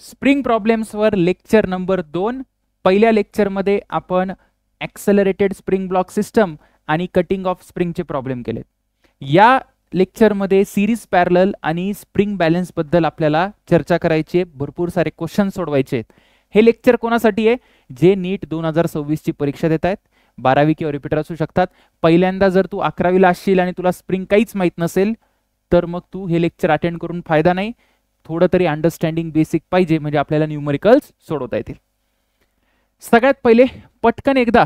Spring प्रॉब्लेम्सवर lecture number 2. पहिल्या लेक्चरमध्ये आपण ॲक्सेलरेटेड स्प्रिंग ब्लॉक सिस्टम आणि कटिंग ऑफ स्प्रिंगचे प्रॉब्लेम केलेत. या लेक्चरमध्ये सिरीज पॅरलल आणि स्प्रिंग बॅलन्स बद्दल आपल्याला चर्चा करायची आहे, भरपूर सारे क्वेश्चन सोडवायचे आहेत. हे लेक्चर कोणासाठी आहे? जे नीट 2026 ची परीक्षा देत आहेत, 12वी किंवा रिपीटर असू शकतात. पहिल्यांदा जर तू 11वीला असशील आणि तुला स्प्रिंग काहीच माहित नसेल तर मग तू हे लेक्चर अटेंड करून फायदा नाही. थोडं तरी अंडरस्टँडिंग बेसिक पाहिजे म्हणजे आपल्याला न्यूमरिकल्स सोडवता येतील. सगळ्यात पहिले पटकन एकदा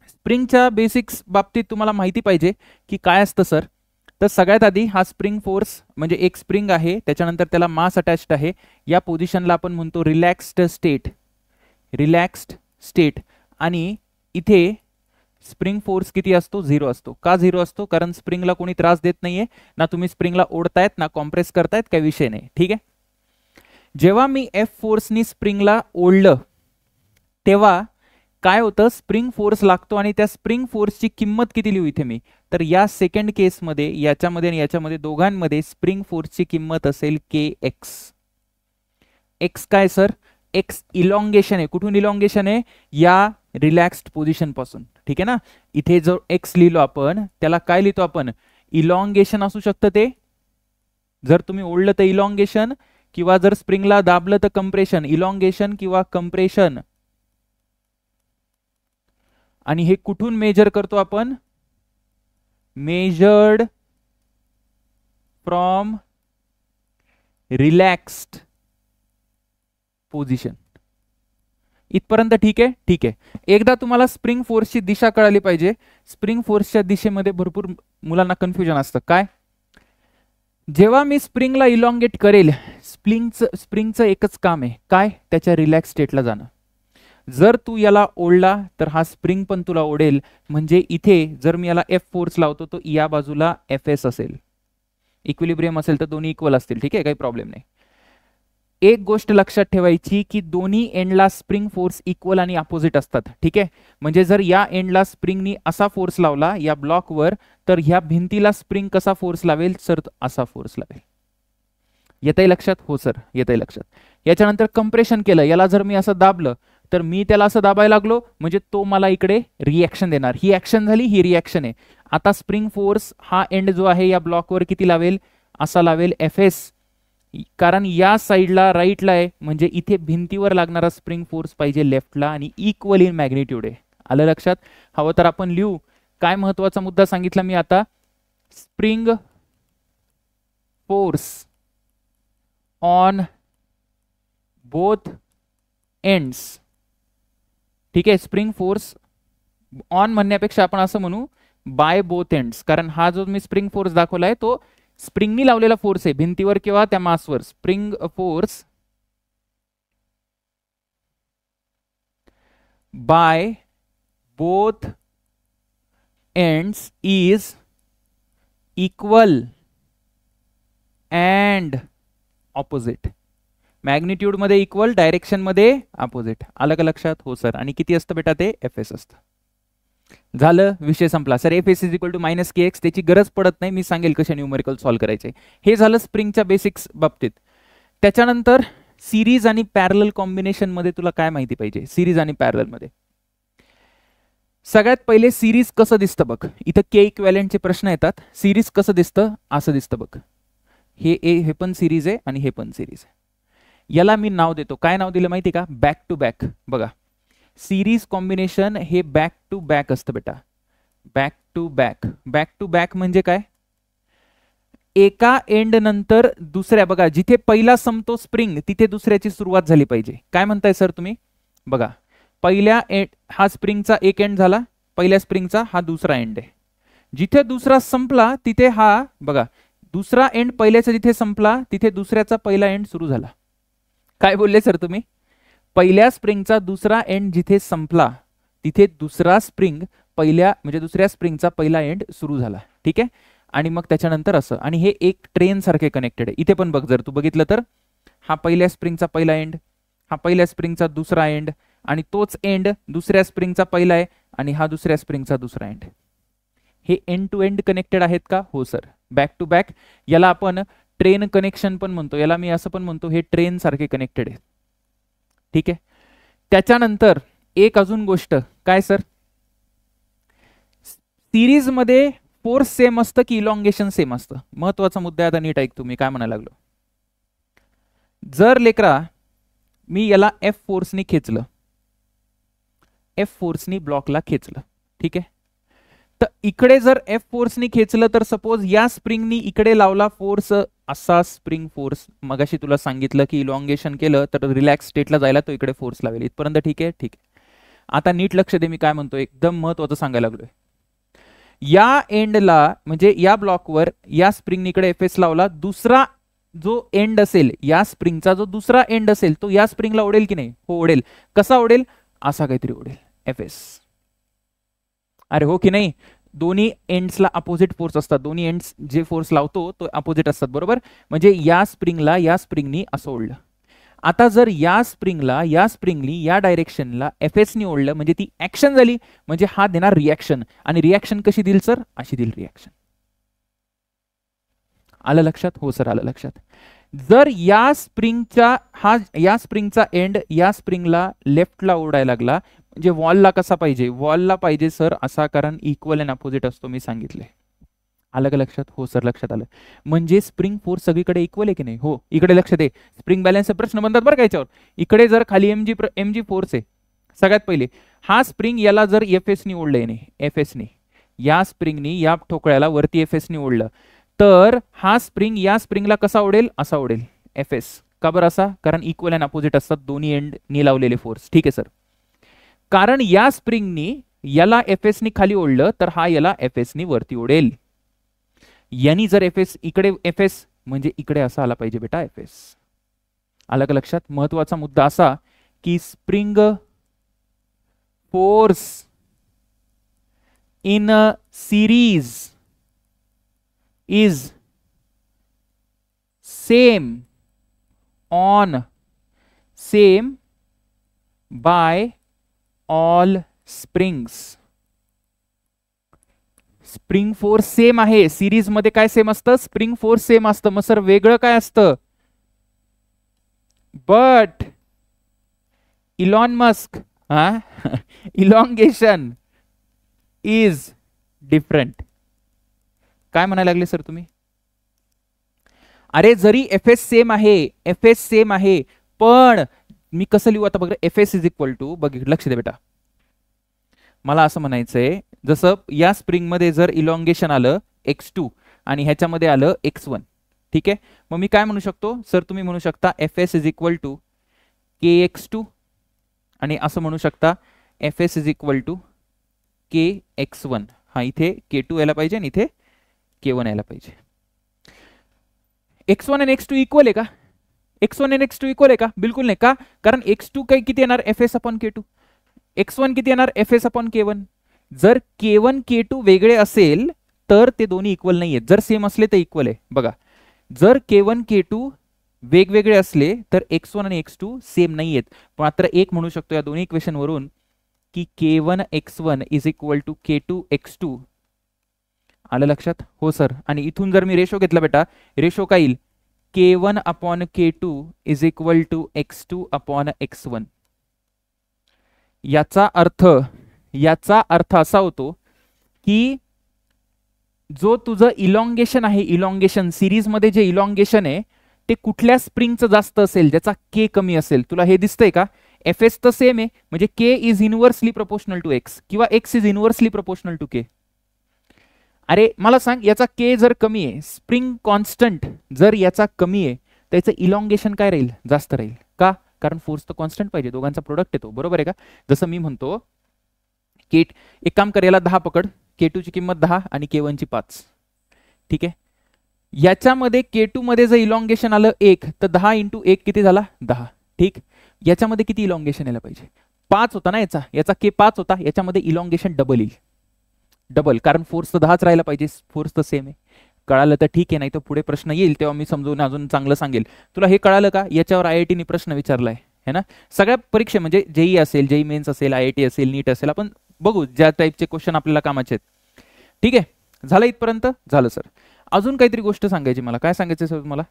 स्प्रिंगच्या बेसिक्स बाबतीत तुम्हाला माहिती पाहिजे की काय असतं सर. तर सगळ्यात आधी हा स्प्रिंग फोर्स म्हणजे एक स्प्रिंग आहे, त्याच्यानंतर त्याला मास अटॅच्ड आहे. या पोझिशनला आपण म्हणतो रिलॅक्स्ड स्टेट. Relaxed state. आणि इथे स्प्रिंग फोर्स किती असतो? 0 असतो. का 0 असतो? कारण स्प्रिंगला कोणी त्रास देत नाहीये, ना तुम्ही स्प्रिंगला ओढतायत ना कॉम्प्रेस करतायत, काही विषय नाही. ठीक आहे. जेव्हा मी एफ फोर्सनी स्प्रिंगला ओढलं तेव्हा काय होतं? स्प्रिंग फोर्स लागतो आणि त्या स्प्रिंग फोर्सची किंमत किती लिहू इथे मी? तर या सेकंड केसमध्ये याच्यामध्ये आणि याच्यामध्ये दोघांमध्ये स्प्रिंग फोर्सची किंमत असेल के एक्स. एक्स काय सर? एक्स इलॉंगेशन आहे. कुठून इलॉंगेशन आहे? या रिलॅक्स्ड पोझिशन पासून. ठीक आहे ना. इथे जो एक्स लिहिलो आपण त्याला काय लिहितो आपण? इलॉंगेशन असू शकतं ते. जर तुम्ही ओढलं तर इलॉंगेशन, किंवा जर स्प्रिंगला दाबलं तर कंप्रेशन. इलॉंगेशन किंवा कंप्रेशन. आणि हे कुठून मेजर करतो आपण? Measured from relaxed position. इथपर्यंत ठीक आहे? ठीक आहे. एकदा तुम्हाला स्प्रिंग फोर्सची दिशा कळाली पाहिजे. स्प्रिंग फोर्सच्या दिशेमध्ये भरपूर मुलांना कन्फ्युजन असतं. काय? जेव्हा मी स्प्रिंगला इलॉंगेट करेल, स्प्रिंगचं एकच काम आहे. काय? त्याच्या रिलॅक्स स्टेटला जाणं. जर तू याला ओढला तर हा स्प्रिंग पण तुला ओढेल. म्हणजे इथे जर मी याला एफ फोर्स लावतो तो या बाजूला एफ एस असेल. इक्विलिब्रियम असेल तर दोन्ही इक्वल असतील. ठीक आहे, काही प्रॉब्लेम नाही. एक गोष्ट लक्षात ठेवायची की दोन्ही एंडला स्प्रिंग फोर्स इक्वल आणि अपोजिट असतात. ठीक आहे. म्हणजे जर या एंडला स्प्रिंगनी असा फोर्स लावला या ब्लॉकवर तर ह्या भिंतीला स्प्रिंग कसा फोर्स लावेल? सर असा फोर्स लावेल. येतंय लक्षात? हो सर, येतंय लक्षात. याच्यानंतर कंप्रेशन केलं, याला जर मी असं दाबलं तर मी त्याला असं दाबायला लागलो म्हणजे तो मला इकडे रिॲक्शन देणार. ही ऍक्शन झाली, ही रिॲक्शन आहे. आता स्प्रिंग फोर्स हा एंड जो आहे या ब्लॉकवर किती लावेल? असा लावेल एफ एस. कारण या साईडला राईटला आहे म्हणजे इथे भिंतीवर लागणारा स्प्रिंग फोर्स पाहिजे लेफ्टला आणि इक्वल इन मॅग्निट्यूड आहे. आलं लक्षात? हवं तर आपण लिहू. काय महत्वाचा मुद्दा सांगितला मी आता? Spring force on both ends. ठीक आहे. स्प्रिंग फोर्स ऑन म्हणण्यापेक्षा आपण असं म्हणू बाय बोथ एंड्स. कारण हा जो मी स्प्रिंग फोर्स दाखवलाय तो स्प्रिंगनी लावलेला फोर्स आहे भिंतीवर किंवा त्या मासवर. Spring force by both ends is equal and opposite. Magnitude मध्ये इक्वल, डायरेक्शन मध्ये अपोजिट. आलं का लक्षात? हो सर. आणि किती असतं बेटा ते? एफ एस असतं. झालं, विषय संपला. Sir F S is equal to minus K X. त्याची गरज पडत नाही, मी सांगेल कशा न्यूमेरिकल सॉल्व्ह करायचे. हे झालं स्प्रिंगच्या बेसिक्स बाबतीत. त्याच्यानंतर सिरीज आणि पॅरलल कॉम्बिनेशन मध्ये तुला काय माहिती पाहिजे? सिरीज आणि पॅरलल मध्ये सगळ्यात पहिले सिरीज कसं दिसतं बघ. इथं के इक्वॅलेंटचे प्रश्न येतात. सिरीज कसं दिसतं? असं दिसतं बघ. हे पण सिरीज आहे आणि हे पण सिरीज आहे. याला मी नाव देतो. काय नाव दिलं माहिती का? Back to back. बघा, सिरीज कॉम्बिनेशन हे बॅक टू बॅक असतं बेटा. Back to back. Back to back म्हणजे काय? एका एंड नंतर दुसऱ्या. बघा, जिथे पहिला संपतो स्प्रिंग तिथे दुसऱ्याची सुरुवात झाली पाहिजे. काय म्हणताय सर तुम्ही? बघा, पहिल्या एंड हा स्प्रिंगचा एक एंड झाला, पहिल्या स्प्रिंगचा हा दुसरा एंड आहे. जिथे दुसरा संपला तिथे हा बघा दुसरा एंड पहिल्याचा जिथे संपला तिथे दुसऱ्याचा पहिला एंड सुरू झाला. काय बोलले सर तुम्ही? पहिल्या स्प्रिंगचा दुसरा एंड जिथे संपला तिथे दुसरा स्प्रिंग पहिल्या म्हणजे दुसऱ्या स्प्रिंगचा पहिला एंड सुरू झाला. ठीक आहे. आणि मग त्याच्यानंतर असं. आणि हे एक ट्रेन सारखे कनेक्टेड आहे. इथे पण बघ, जर तू बघितलं तर हा पहिल्या स्प्रिंगचा पहिला एंड, हा पहिल्या स्प्रिंगचा दुसरा एंड आणि तोच एंड दुसऱ्या स्प्रिंगचा पहिला आहे आणि हा दुसऱ्या स्प्रिंगचा दुसरा एंड. हे एंड टू एंड कनेक्टेड आहेत का? हो सर. Back to back. याला आपण ट्रेन कनेक्शन पण म्हणतो याला, मी असं पण म्हणतो हे ट्रेन सारखे कनेक्टेड आहे. ठीक आहे. त्याच्यानंतर एक अजून गोष्ट काय सर, सिरीज मध्ये फोर्स सेम असतं की इलॉंगेशन सेम असतं? महत्वाचा मुद्दा आहे, आता नीट ऐक तुम्ही काय म्हणायला लागलो. जर लेकरा मी याला एफ फोर्सनी खेचलं, एफ फोर्सनी ब्लॉकला खेचलं, ठीक आहे, तर इकडे जर एफ फोर्सनी खेचलं तर सपोज या स्प्रिंगनी इकडे लावला फोर्स, असा स्प्रिंग फोर्स, मगाशी तुला सांगितलं की इलॉंगेशन केलं तर रिलॅक्स स्टेटला जायला तो इकडे फोर्स लावेल. इथपर्यंत ठीक आहे? ठीक आहे. आता नीट लक्ष दे मी काय म्हणतो, एकदम महत्वाचं सांगायला लागलोय. या एंडला म्हणजे या ब्लॉकवर या स्प्रिंगनी इकडे एफ एस लावला, दुसरा जो एंड असेल या स्प्रिंगचा जो दुसरा एंड असेल तो या स्प्रिंगला ओढेल की नाही? हो ओढेल. कसा ओढेल? असा काहीतरी ओढेल एफ एस. अरे हो की नाही? दोन्ही एंड्सला अपोजिट फोर्स असतात, दोन्ही एंड्स जे फोर्स लावतो तो अपोजिट असतात, बरोबर. म्हणजे या स्प्रिंगला या स्प्रिंगनी असं ओढलं. आता जर या स्प्रिंगला या स्प्रिंगनी या डायरेक्शनला एफ एस नी ओढलं म्हणजे ती ऍक्शन झाली, म्हणजे हा देणार रिॲक्शन. आणि रिॲक्शन कशी देईल सर? अशी देईल रिॲक्शन. आलं लक्षात? हो सर आलं लक्षात. जर या स्प्रिंगचा एंड या स्प्रिंगला लेफ्टला ओढायला लागला म्हणजे वॉलला कसा पाहिजे? वॉलला पाहिजे सर असा, कारण इक्वल अँड अपोजिट असतो, मी सांगितले. आलं का लक्षात? हो सर लक्षात आलं. म्हणजे स्प्रिंग फोर्स सगळीकडे इक्वल आहे की नाही? हो. इकडे लक्ष दे, स्प्रिंग बॅलन्सचे प्रश्न बनतात बरं का याच्यावर. इकडे जर खाली एमजी फोर्स आहे, सगळ्यात पहिले हा स्प्रिंग याला जर एफ एस नी ओढलंय नाही, एफ एस नी या स्प्रिंगनी या ठोकळ्याला वरती एफ एस नी ओढलं तर हा स्प्रिंग या स्प्रिंगला कसा ओढेल? असा ओढेल एफ एस. का बरं असा? कारण इक्वल अँड अपोजिट असतात दोन्ही एंड नी लावलेले फोर्स. ठीक आहे सर. कारण या स्प्रिंगनी याला एफ एस नी खाली ओढलं तर हा याला एफ एस नी वरती ओढेल. यांनी जर एफ एस इकडे एफ एस म्हणजे इकडे असा आला पाहिजे बेटा एफ एस. आलं का लक्षात? महत्वाचा मुद्दा असा की spring force in a series is same by all springs. Spring force same आहे. सिरीज मध्ये काय सेम असतं? स्प्रिंग फोर्स सेम असतं. मग सर वेगळं काय असतं? But Elon Musk elongation is different. काय म्हणायला लागले सर तुम्ही? अरे जरी एफ एस सेम आहे, एफ एस सेम आहे, पण मी कसं लिहू आता बघ. F S is equal to, बघ लक्ष दे बेटा, मला असं म्हणायचंय जसं या स्प्रिंग मध्ये जर इलॉंगेशन आलं x2 आणि ह्याच्यामध्ये आलं x1, ठीक आहे, मग मी काय म्हणू शकतो सर? तुम्ही म्हणू शकता F S is equal to K x2 आणि असं म्हणू शकता F S is equal to K x1. हा इथे k2 यायला पाहिजे आणि इथे k1 यायला पाहिजे. x1 आणि x2 इक्वल आहे का? x1 आणि x2 इक्वल आहे का? बिलकुल नाही. का? कारण x2 काही किती येणार? F S upon k2. x1 किती येणार? F S upon k1. जर k1 k2 वेगळे असेल तर ते दोन्ही इक्वल नाही आहेत. जर सेम असले तर इक्वल आहे. बघा, जर k1 k2 वेगवेगळे असले तर x1 आणि x2 सेम नाही आहेत. मात्र एक म्हणू शकतो या दोन्ही इक्वेशन वरून की k1 x1 is equal to k2 x2. आलं लक्षात? हो सर. आणि इथून जर मी रेशो घेतला बेटा, रेशो काय येईल? k1 upon k2 is equal to x2 upon x1. याचा अर्थ असा होतो की जो तुझं इलॉंगेशन आहे, इलॉंगेशन सिरीज मध्ये जे इलॉंगेशन आहे ते कुठल्या स्प्रिंगचं जास्त असेल, ज्याचा के कमी असेल. तुला हे दिसतंय का? एफ एस तर सेम आहे, म्हणजे K is inversely proportional to X किंवा X is inversely proportional to K. अरे मला सांग, याचा के जर कमी आहे, स्प्रिंग कॉन्स्टंट जर याचा कमी आहे, त्याचं इलॉंगेशन काय राहील? जास्त राहील. का? कारण फोर्स तर कॉन्स्टंट पाहिजे, दोघांचा प्रोडक्ट येतो, बरोबर आहे का? जसं मी म्हणतो के, एक काम कर, याला 10 पकड, k2 ची किंमत 10 आणि k1 ची 5, ठीक आहे. याच्यामध्ये k2 मध्ये जर इलॉंगेशन आलं 1 तर 10 इंटू 1 किती झाला? 10, ठीक. याच्यामध्ये किती इलॉंगेशन यायला पाहिजे? 5 होता ना याचा k 5 होता, याच्यामध्ये इलॉंगेशन डबल येईल, डबल, कारण फोर्स तर 10च राहायला पाहिजे, फोर्स तर सेम आहे. कळालं तर ठीक आहे, नाही तर पुढे प्रश्न येईल तेव्हा मी समजून अजून चांगलं सांगेल. तुला हे कळालं का? याच्यावर IIT ने प्रश्न विचारलाय है ना, सगळ्या परीक्षे, म्हणजे जेई असेल, जेई मेन्स असेल, IIT असेल, नीट असेल, आपण बघू ज्या टाईपचे क्वेश्चन आपल्याला कामाचे आहेत. ठीक आहे, झालं इथपर्यंत? झालं सर. अजून काहीतरी गोष्ट सांगायची मला. काय सांगायचं सर तुम्हाला?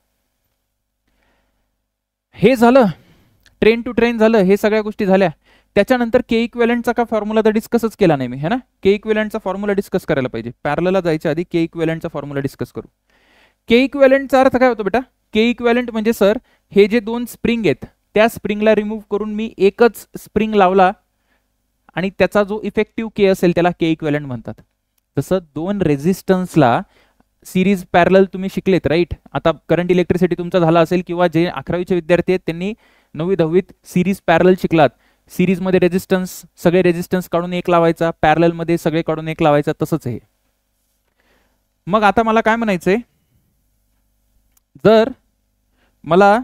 हे झालं ट्रेन टू ट्रेन झालं, हे सगळ्या गोष्टी झाल्या. त्याच्यानंतर के इक्विव्हॅलेंटचा का फॉर्म्युला तर डिस्कसच केला नाही मी, है ना. के इक्विव्हॅलेंटचा फॉर्म्युला डिस्कस करायला पाहिजे. पॅरलला जायच्या आधी के इक्विव्हॅलेंटचा फॉर्म्युला डिस्कस करू. के इक्विव्हॅलेंटचा अर्थ काय होतो बेटा? के इक्विव्हॅलेंट म्हणजे सर हे जे दोन स्प्रिंग आहेत त्या स्प्रिंगला रिमूव्ह करून मी एकच स्प्रिंग लावला आणि त्याचा जो इफेक्टिव्ह के असेल त्याला के इक्विव्हॅलेंट म्हणतात. जसं दोन रेझिस्टन्सला सिरीज पॅरलल तुम्ही शिकलेत राईट. आता करंट इलेक्ट्रिसिटी तुमचा झाला असेल किंवा जे 11वीचे विद्यार्थी आहेत त्यांनी 9वी 10वीत सिरीज पॅरलल शिकलात. सिरीज मध्ये रेझिस्टन्स सगळे रेझिस्टन्स काढून एक लावायचा, पॅरलल मध्ये सगळे काढून एक लावायचा, तसंच आहे. मग आता मला काय म्हणायचंय, जर मला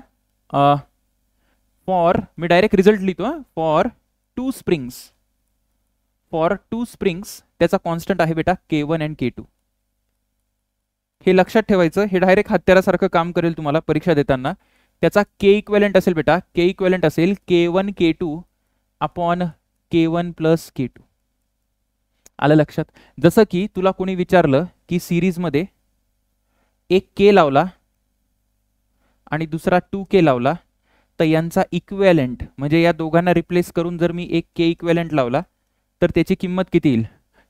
मी डायरेक्ट रिझल्ट लिहितो. फॉर टू स्प्रिंग्स त्याचा कॉन्स्टंट आहे बेटा K1 आणि K2. हे लक्षात ठेवायचं. हे डायरेक्ट हत्यारासारखं काम करेल तुम्हाला परीक्षा देताना. त्याचा के इक्विव्हॅलेंट असेल बेटा, के इक्विव्हॅलेंट असेल K1 K2 upon K1 plus K2. आलं लक्षात? जसं की तुला कोणी विचारलं की सिरीजमध्ये एक के लावला आणि दुसरा 2K लावला, तर यांचा इक्विव्हॅलेंट म्हणजे या दोघांना रिप्लेस करून जर मी एक के इक्विव्हॅलेंट लावला तर त्याची किंमत किती येईल?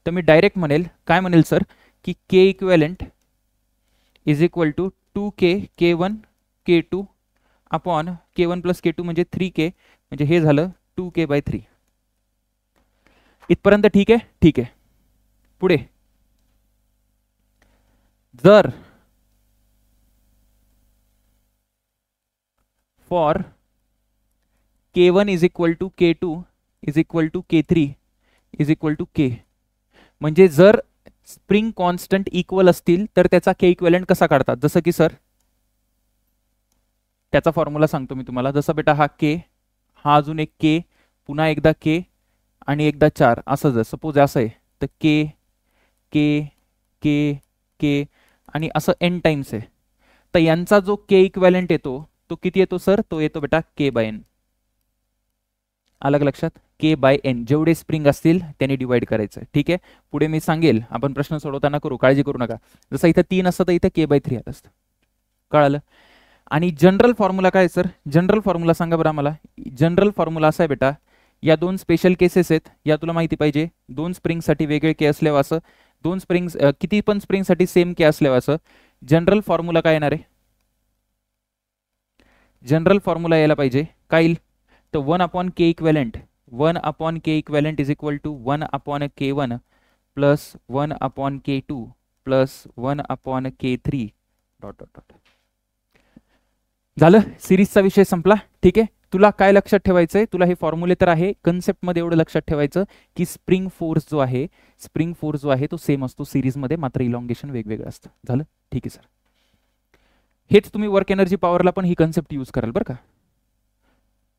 तर मी डायरेक्ट म्हणेल, काय म्हणेल सर, की K equivalent is equal to 2K K1 K2 upon K1 plus K2 म्हणजे 3K, म्हणजे हे झालं 2K/3. इथपर्यंत ठीक आहे? ठीक आहे. पुढे जर for K1 is equal to K2 is equal to K3 is equal to K, म्हणजे जर स्प्रिंग कॉन्स्टंट इक्वल असतील तर त्याचा के इक्विव्हॅलेंट कसा काढतात? जसं की सर त्याचा फॉर्म्युला सांगतो मी तुम्हाला. जसं बेटा हा के, हा अजून एक के, पुन्हा एकदा के आणि एकदा 4 असं. जर सपोज असं आहे तर के के के के आणि असं एन टाइम्स आहे, तर यांचा जो के इक्विव्हॅलेंट येतो तो किती येतो सर? तो येतो बेटा K/N. अलग लक्षात? K/N जेवढे स्प्रिंग असतील त्यांनी डिवाइड करायचं. ठीक आहे. पुढे मी सांगेल, आपण प्रश्न सोडवताना करू, काळजी करू नका. जसं इथं 3 असतं तर इथं K/3 आलं असतं. कळालं? आणि जनरल फॉर्म्युला काय सर? जनरल फॉर्म्युला सांगा बरं आम्हाला. जनरल फॉर्म्युला असा आहे बेटा, या दोन स्पेशल केसेस आहेत, या तुला माहिती पाहिजे. दोन स्प्रिंगसाठी वेगळे के असल्यावर असं, दोन स्प्रिंग्स किती पण स्प्रिंगसाठी सेम के असल्यावर असं. जनरल फॉर्म्युला काय येणार आहे? जनरल फॉर्म्युला यायला पाहिजे काय येईल? तर 1 upon K equivalent, 1 upon K equivalent is equal to 1 upon K1 plus 1 upon K2 plus 1 upon K3 dot dot dot. झालं, सिरीजचा विषय संपला. ठीक आहे. तुला काय लक्षात ठेवायचंय? तुला हे फॉर्म्युले तर आहे, कन्सेप्ट मध्ये एवढं लक्षात ठेवायचं की स्प्रिंग फोर्स जो आहे तो सेम असतो सिरीजमध्ये, मात्र इलॉंगेशन वेगवेगळं असतं. झालं? ठीक आहे सर. हेच तुम्ही वर्क एनर्जी पॉवरला पण ही कन्सेप्ट यूज कराल बरं का.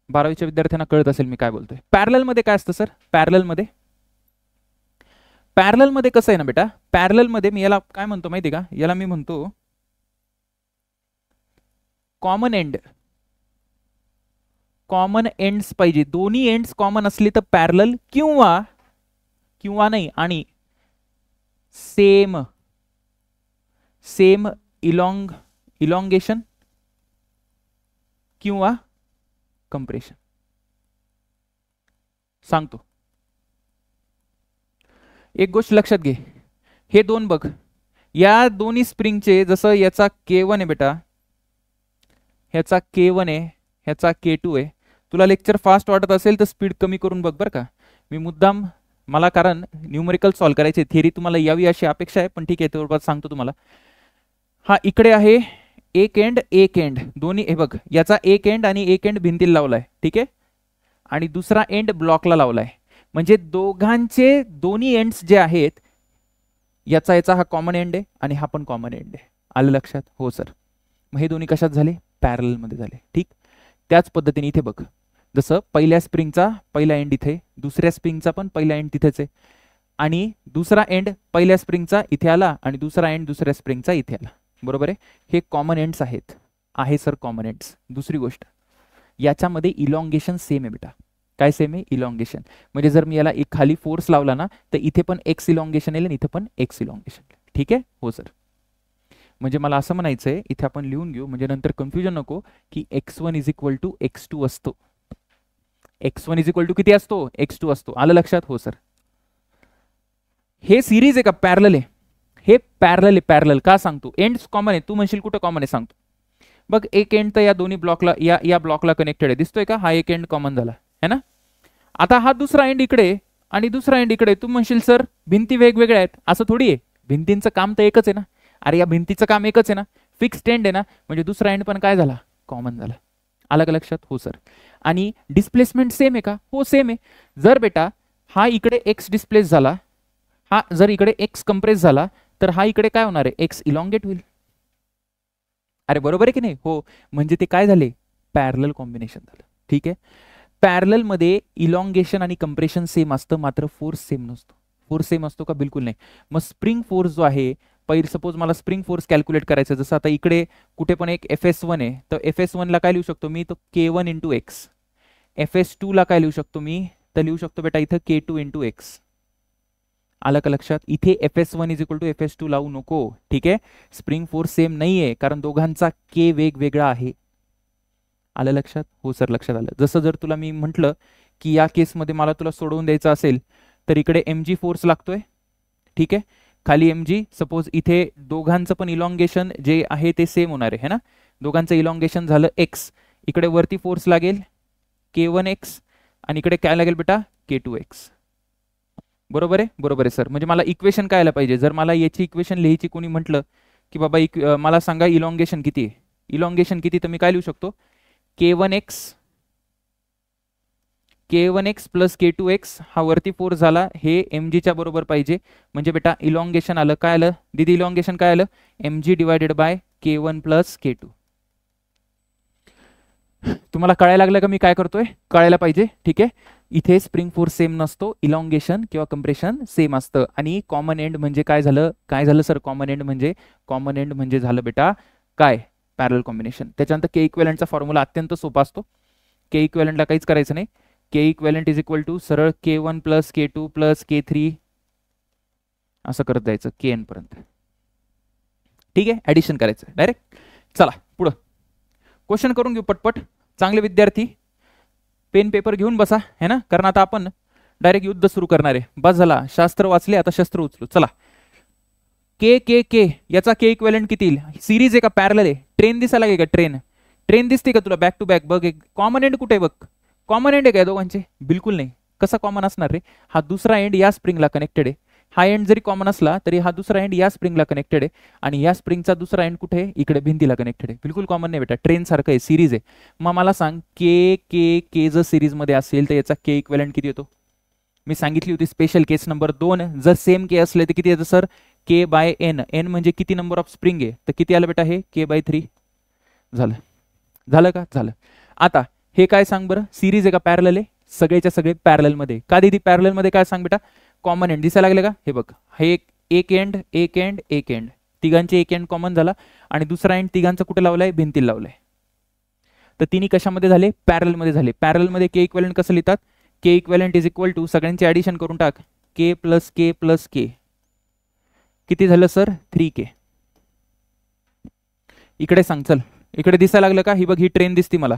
12वीच्या विद्यार्थ्यांना कळत असेल मी काय बोलतोय. पॅरलल मध्ये काय असतं सर? पॅरलल मध्ये कसं आहे ना बेटा, पॅरलल मध्ये मी याला काय म्हणतो माहिती का? याला मी म्हणतो कॉमन एंड्स पाहिजे. दोन्ही एंड्स कॉमन असली तर पॅरलल, किंवा नाही आणि सेम इलॉंगेशन किंवा कंप्रेशन. सांगतो एक गोष्ट लक्षात घे. हे दोन बघ, या दोन्ही स्प्रिंगचे, जसं याचा K1 आहे बेटा, ह्याचा K1 आहे, ह्याचा K2 आहे. तुला लेक्चर फास्ट वाटत असेल तर स्पीड कमी करून बघ बरं का. मी मुद्दाम, मला कारण न्यूमेरिकल सॉल्व करायचे, थिअरी तुम्हाला यावी अशी अपेक्षा आहे, पण ठीक आहे तेवढं सांगतो तुम्हाला. हा इकडे आहे एक एंड दोन्ही, हे बघ याचा एक एंड आणि एक एंड भिंतीला लावलाय. ठीक आहे. आणि दुसरा एंड ब्लॉकला लावलाय, म्हणजे दोघांचे दोन्ही एंड्स जे आहेत, याचा हा कॉमन एंड आहे आणि हा पण कॉमन एंड आहे. आलं लक्षात? हो सर. मग हे दोन्ही कशात झाले? पॅरलल मध्ये झाले. ठीक. त्याच पद्धतीने इथे बघ, जसं पहिल्या स्प्रिंगचा पहिला एंड इथे, दुसऱ्या स्प्रिंगचा पण पहिला एंड तिथेच आहे, आणि दुसरा एंड पहिल्या स्प्रिंगचा इथे आला आणि दुसरा एंड दुसऱ्या स्प्रिंगचा इथे आला. बरोबर आहे? हे कॉमन एंड्स आहेत. आहे सर कॉमन एंड्स. दुसरी गोष्ट, याच्यामध्ये इलॉंगेशन सेम आहे बेटा. काय सेम आहे? इलॉंगेशन. म्हणजे जर मी याला एक खाली फोर्स लावला ना, तर इथे पण एक्स इलॉंगेशन येईल आणि इथे पण एक्स इलॉंगेशन. ठीक आहे? हो सर. म्हणजे मला असं म्हणायचंय, इथे आपण लिहून घेऊ म्हणजे नंतर कन्फ्युजन नको, की x1 is equal to x2 असतो. x1 इज इक्वल टू किती असतो? x2 असतो. आलं लक्षात? हो सर. हे सिरीज आहे का पॅरलल आहे? हे पॅरलल आहे. पॅरलल का सांगतो? एंड्स कॉमन आहे. तू म्हणशील कुठं कॉमन आहे सांगतो. बघ एक एंड तर या दोन्ही ब्लॉकला या ब्लॉकला कनेक्टेड आहे. दिसतोय का? हा एक एंड कॉमन झाला है ना. आता हा दुसरा एंड इकडे आणि दुसरा एंड इकडे. तू म्हणशील सर भिंती वेगवेगळ्या आहेत. असं थोडी आहे. भिंतींचं काम तर एकच आहे ना. अरे या भिंतीचं काम एकच आहे ना. फिक्स्ड एंड आहे ना. म्हणजे दुसरा एंड पण काय झाला? कॉमन झाला. आलं का लक्षात? हो सर. आणि डिस्प्लेसमेंट सेम आहे का? हो सेम आहे. जर बेटा हा इकडे एक्स डिस्प्लेस झाला, हा जर इकडे एक्स कंप्रेस झाला, तर हा इकडे काय होणार आहे? एक्स इलॉंगेट होईल. अरे बरोबर आहे की नाही? हो. म्हणजे ते काय झाले? पॅरलल कॉम्बिनेशन झालं. ठीक आहे. पॅरलल मध्ये इलॉंगेशन आणि कंप्रेशन सेम असतं, मात्र फोर्स सेम नसतो. फोर्स सेम असतो का? बिलकुल नाही. मग स्प्रिंग फोर्स जो आहे, पहिले सपोज मला स्प्रिंग फोर्स कॅल्क्युलेट करायचं, जसं आता इकडे कुठे पण एक FS1 आहे, तर FS1 ला काय लिहू शकतो मी? तो K1 इंटू एक्स. FS2 ला काय लिहू शकतो मी? तर लिहू शकतो बेटा इथं K2 इंटू एक्स. आलं का लक्षात? इथे FS1 is equal to FS2 लावू नको. ठीक आहे. स्प्रिंग फोर्स सेम नाहीये, कारण दोघांचा K वेगवेगळा आहे. आलं लक्षात? हो सर लक्षात आलं. जसं जर तुला मी म्हटलं की या केसमध्ये मला तुला सोडवून द्यायचं असेल, तर इकडे mg फोर्स लागतोय. ठीक आहे. खाली mg. सपोज इथे दोघांचं पण इलॉंगेशन जे आहे ते सेम होणार आहे ना. दोघांचं इलॉंगेशन झालं x. इकडे वरती फोर्स लागेल K1x आणि इकडे काय लागेल बेटा? K2x. बरोबर आहे? बरोबर आहे सर. म्हणजे मला इक्वेशन काय आलं पाहिजे? जर मला याची इक्वेशन लिहायची कोणी म्हटलं की बाबा मला सांगा इलॉंगेशन किती आहे, इलॉंगेशन किती, तर मी काय लिहू शकतो? K1x प्लस K2x हा वरती फोर्स झाला, हे mg च्या बरोबर पाहिजे. म्हणजे बेटा इलॉंगेशन आलं काय आलं दीदी? इलॉंगेशन काय आलं? mg divided by K1 plus K2. तुम्हाला कळायला लागलं का मी काय करतोय? कळायला पाहिजे. ठीक आहे. इथे स्प्रिंग फोर्स सेम नसतो, इलॉंगेशन किंवा कंप्रेशन सेम असतं. आणि कॉमन एंड म्हणजे काय झालं? काय झालं सर? कॉमन एंड म्हणजे झालं बेटा काय? Parallel combination. त्याच्यानंतर के इक्वेलंटचा फॉर्म्युला अत्यंत सोपा असतो. के इक्वेलंटला काहीच करायचं नाही. के इक्वेलंट इज इक्वल टू सरळ K1 plus K2 plus K3 असं करत जायचं Kn पर्यंत. ठीक आहे. ऍडिशन करायचं डायरेक्ट. चला पुढं क्वेश्चन करून घेऊ पटपट. चांगले विद्यार्थी पेन पेपर घेऊन बसा है ना, कारण आता आपण डायरेक्ट युद्ध सुरू करणार आहे. बस झाला, शास्त्र वाचले, आता शस्त्र उचलू. चला. के याचा के इक्वेलंट किती येईल? सिरीज आहे का पॅरलल आहे? ट्रेन दिसायला लागेल का? ट्रेन दिसते का तुला? बॅक टू बॅक बघ. एक कॉमन एंड कुठे आहे बघ? कॉमन एंड आहे का दोघांचे? बिलकुल नाही. कसा कॉमन असणार रे? हा दुसरा एंड या स्प्रिंगला कनेक्टेड आहे. हा एंड जरी कॉमन असला तरी हा दुसरा एंड या स्प्रिंगला कनेक्टेड आहे, आणि या स्प्रिंगचा दुसरा एंड कुठे आहे? इकडे भिंतीला कनेक्टेड आहे. बिलकुल कॉमन नाही बेटा. ट्रेन सारखं आहे, सिरीज आहे. मग मला सांग के जर सिरीज मध्ये असेल तर याचा के इक्वेलंट किती येतो? मी सांगितली होती स्पेशल केस नंबर 2. जर सेम के असले तर किती येतं sir? K by N. N म्हणजे किती नंबर ऑफ स्प्रिंग आहे, तर किती आलं बेटा? हे K/3 झालं. झालं का? झालं. आता हे काय सांग बरं? सिरीज आहे का पॅरलल आहे? सगळेच्या सगळे पॅरलल मध्ये. का दिदी पॅरलल मध्ये? काय सांग बेटा? कॉमन एंड दिसायला लागले का? हे बघ, हे एक एंड तिघांचे एक एंड कॉमन झाला, आणि दुसरा एंड तिघांचा कुठे लावलाय? भिंतीला लावलाय. तर तिन्ही कशामध्ये झाले? पॅरलल मध्ये झाले. पॅरलल मध्ये के इक्वेलंट कसं लिहितात? के इक्वेलंट इज इक्वल टू सगळ्यांचे ऍडिशन करून टाक. K प्लस K किती झालं सर? 3K. इकडे सांग. चल इकडे दिसायला लागलं का? ही बघ, ही ट्रेन दिसती मला,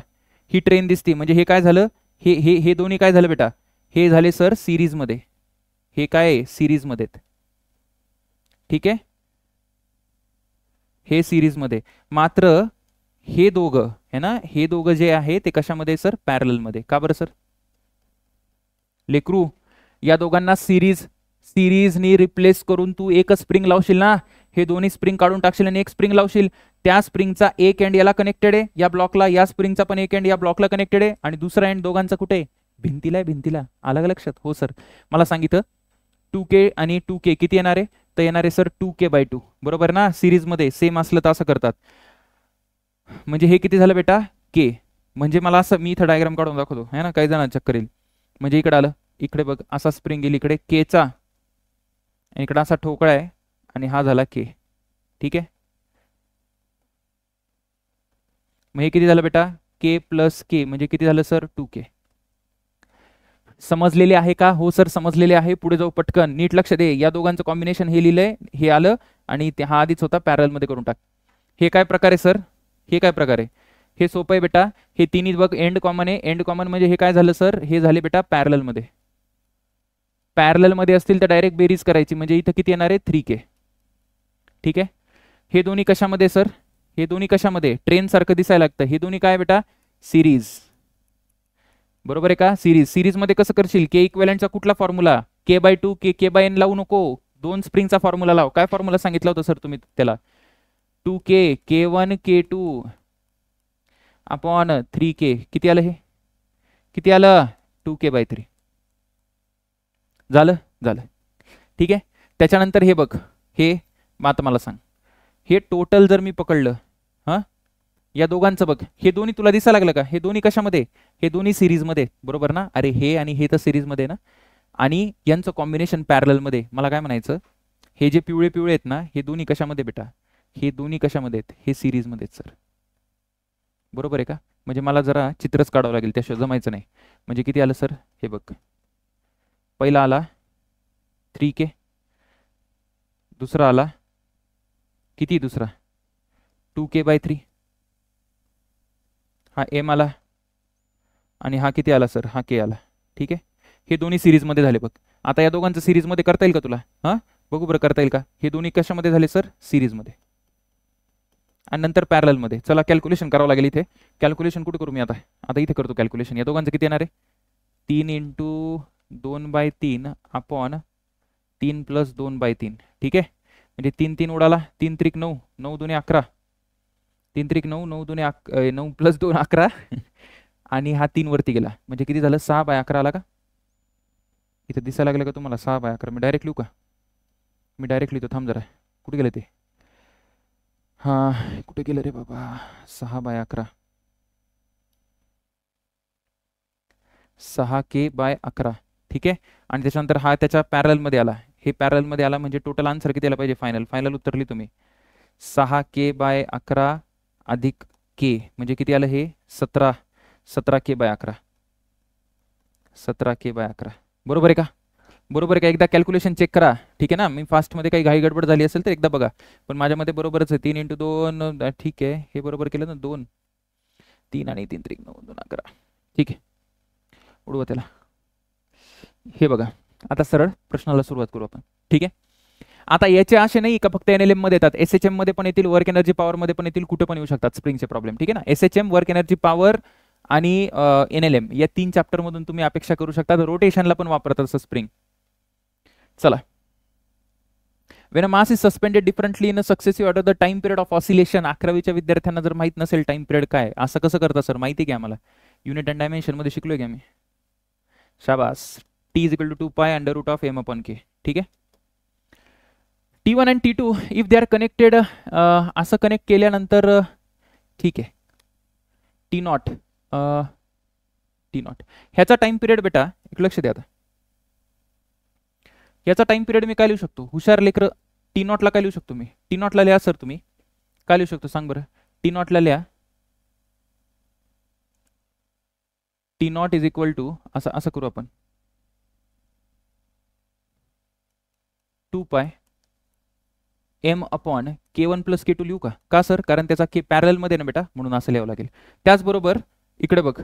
ही ट्रेन दिसती. म्हणजे हे काय झालं? हे दोन्ही काय झालं बेटा? हे झाले सर सिरीज मध्ये. हे काय? सिरीज मध्ये. ठीक आहे. हे सिरीज मध्ये. मात्र हे दोघं है ना, हे दोघं जे आहे ते कशामध्ये सर? पॅरलल मध्ये. का बरं सर? लेकरू, या दोघांना सिरीजनी रिप्लेस करून तू एकच स्प्रिंग लावशील ना. हे दोन्ही स्प्रिंग काढून टाकशील आणि एक स्प्रिंग लावशील. त्या स्प्रिंगचा एक एंड याला कनेक्टेड आहे या ब्लॉकला, या स्प्रिंगचा पण एक एंड या ब्लॉकला कनेक्टेड आहे, आणि दुसरा एंड दोघांचा कुठे? भिंतीला आहे. भिंतीला. आलं लक्षात? हो सर. मला सांगितलं 2K आणि 2K किती येणार आहे? तर येणार आहे सर 2K/2. बरोबर ना? सिरीज मध्ये सेम असलं तर असं करतात. म्हणजे हे किती झालं बेटा? K. म्हणजे मला असं, मी इथं डायग्राम काढून दाखवतो है ना, काही जण चक्कर येईल. म्हणजे इकडे आलं, इकडे बघ, असा स्प्रिंग येईल इकडे Kचा, इकडे असा ठोकळा आहे, आणि हा झाला K. ठीक आहे. मग हे किती झालं बेटा? K प्लस K म्हणजे किती झालं सर? 2K. समजलेले आहे का? हो सर समजलेले आहे. पुढे जाऊ पटकन, नीट लक्ष दे. या दोघांचं कॉम्बिनेशन हे लिहिलंय, हे आलं, आणि हा आधीच होता, पॅरलमध्ये करून टाक. हे काय प्रकार आहे सर? हे काय प्रकार आहे? हे सोपं आहे बेटा. हे तिन्ही बघ एंड कॉमन आहे. एंड कॉमन म्हणजे हे काय झालं सर? हे झाले बेटा पॅरलमध्ये. पॅरलमध्ये असतील तर डायरेक्ट बेरीज करायची, म्हणजे इथं किती येणार आहे? 3K. ठीक आहे. हे दोन्ही कशामध्ये सर? हे दोन्ही कशामध्ये? ट्रेन सारखं दिसायला लागतं. हे दोन्ही काय बेटा? सिरीज. बरोबर आहे का? सिरीज. सिरीज मध्ये कसं करशील? के इक्वेलंटचा कुठला फॉर्म्युला? K/2 K/n लावू नको. 2 स्प्रिंगचा फॉर्म्युला लाव. काय फॉर्म्युला सांगितला होता सर तुम्ही त्याला? 2K K1 K2 upon 3K. किती आलं हे? किती आलं? 2K/3. झालं? झालं. ठीक आहे. त्याच्यानंतर हे बघ, हे आता मला सांग, हे टोटल जर मी पकडलं, हां, या दोघांचं बघ, हे दोन्ही तुला दिसायला लागलं का? हे दोन्ही कशामध्ये? हे दोन्ही सिरीजमध्ये, बरोबर ना? अरे हे आणि हे तर सिरीजमध्ये ना, आणि यांचं कॉम्बिनेशन पॅरलमध्ये. मला काय म्हणायचं, हे जे पिवळे पिवळे आहेत ना, हे दोन्ही कशामध्ये बेटा? हे दोन्ही कशामध्ये आहेत? हे सिरीजमध्ये आहेत सर. बरोबर आहे का? म्हणजे मला जरा चित्रच काढावं लागेल, त्याशिवाय जमायचं नाही. म्हणजे किती आलं सर? हे बघ, पहिला आला 3K, दुसरा आला किती? दुसरा 2K/3, हा M आला, आणि हा किती आला सर? हा K आला. ठीक आहे. हे दोन्ही सिरीजमध्ये झाले बघ. आता या दोघांचं सिरीजमध्ये करता येईल का तुला? हां, बघू बरं करता येईल का? हे दोन्ही कशामध्ये झाले सर? सिरीजमध्ये. आणि नंतर पॅरलमध्ये. चला कॅल्क्युलेशन करावं लागेल इथे. कॅल्क्युलेशन कुठे करू मी आता? आता इथे करतो कॅल्क्युलेशन. या दोघांचं किती येणार आहे? 3 × 2/3 अपॉन 3 + 2/3. ठीक आहे. म्हणजे 3 3 उडाला, 3 त्रिक 9, 9 2 11, 3 त्रिक 9, 9 2 9 + 2 11 आणि हा 3 वरती गेला, म्हणजे किती झालं? 6/11 आला का? इथे दिसायला लागलं का तुम्हाला? 6/11. मी डायरेक्ट लिहू का? मी डायरेक्ट लिहितो, थांब जरा. कुठे गेलं ते? हां, कुठे गेलं रे बाबा? 6/11, 6K/11. ठीक आहे. आणि त्याच्यानंतर हा त्याच्या पॅरलमध्ये आला. हे पॅरलमध्ये आला म्हणजे टोटल आन्सर किती आला पाहिजे? फायनल. फायनल उत्तर लिहितो मी. 6K/11 अधिक K म्हणजे किती आलं हे? 17K/11. 17K/11. बरोबर आहे का? बरोबर आहे का? एकदा कॅल्क्युलेशन चेक करा. ठीक आहे ना? मी फास्टमध्ये काही घाई गडबड झाली असेल तर एकदा बघा. पण माझ्यामध्ये बरोबरच आहे. 3 × 2, ठीक आहे. हे बरोबर केलं ना? 2, 3 आणि 3 त्रिक 9, 2 11. ठीक आहे. उडवा त्याला. हे बघा, आता सरळ प्रश्नाला सुरुवात करू आपण. ठीक आहे. आता याचे असे नाही का फक्त NLM मध्ये येतात, SHM मध्ये पण येतील, वर्क एनर्जी पॉवर मध्ये पण येतील, कुठे पण येऊ शकतात स्प्रिंगचे प्रॉब्लेम. ठीक आहे ना? SHM, वर्क एनर्जी पॉवर आणि NLM या 3 चॅप्टर मधून तुम्ही अपेक्षा करू शकता. रोटेशनला पण वापरतात असं स्प्रिंग. चला. When a mass is suspended differently in a successive order, the time period of oscillation. 11वीच्या विद्यार्थ्यांना जर माहित नसेल टाइम पिरियड काय, असं कसं करता सर? माहिती आहे का आम्हाला? युनिट अँड डायमेन्शन मध्ये शिकलोय का मी? शाबास. T = 2π √m/k. ठीक आहे. T1 आणि T2 if they are connected, असं कनेक्ट केल्यानंतर ठीक आहे. T0 ह्याचा टाइम पिरियड बेटा एक लक्ष द्या. आता याचा टाइम पिरियड मी काय लिहू शकतो? हुशार लेकर, T0 ला काय लिहू शकतो मी? T0 ला लिहा सर तुम्ही. काय लिहू शकतो सांग बरं? T0 ला लिहा. T0 = असं करू आपण, 2π m/K1 + K2 लिहू का? का सर? कारण त्याचा K पॅरल मध्ये ना बेटा, म्हणून असं लिहावं लागेल. त्याचबरोबर इकडे बघ,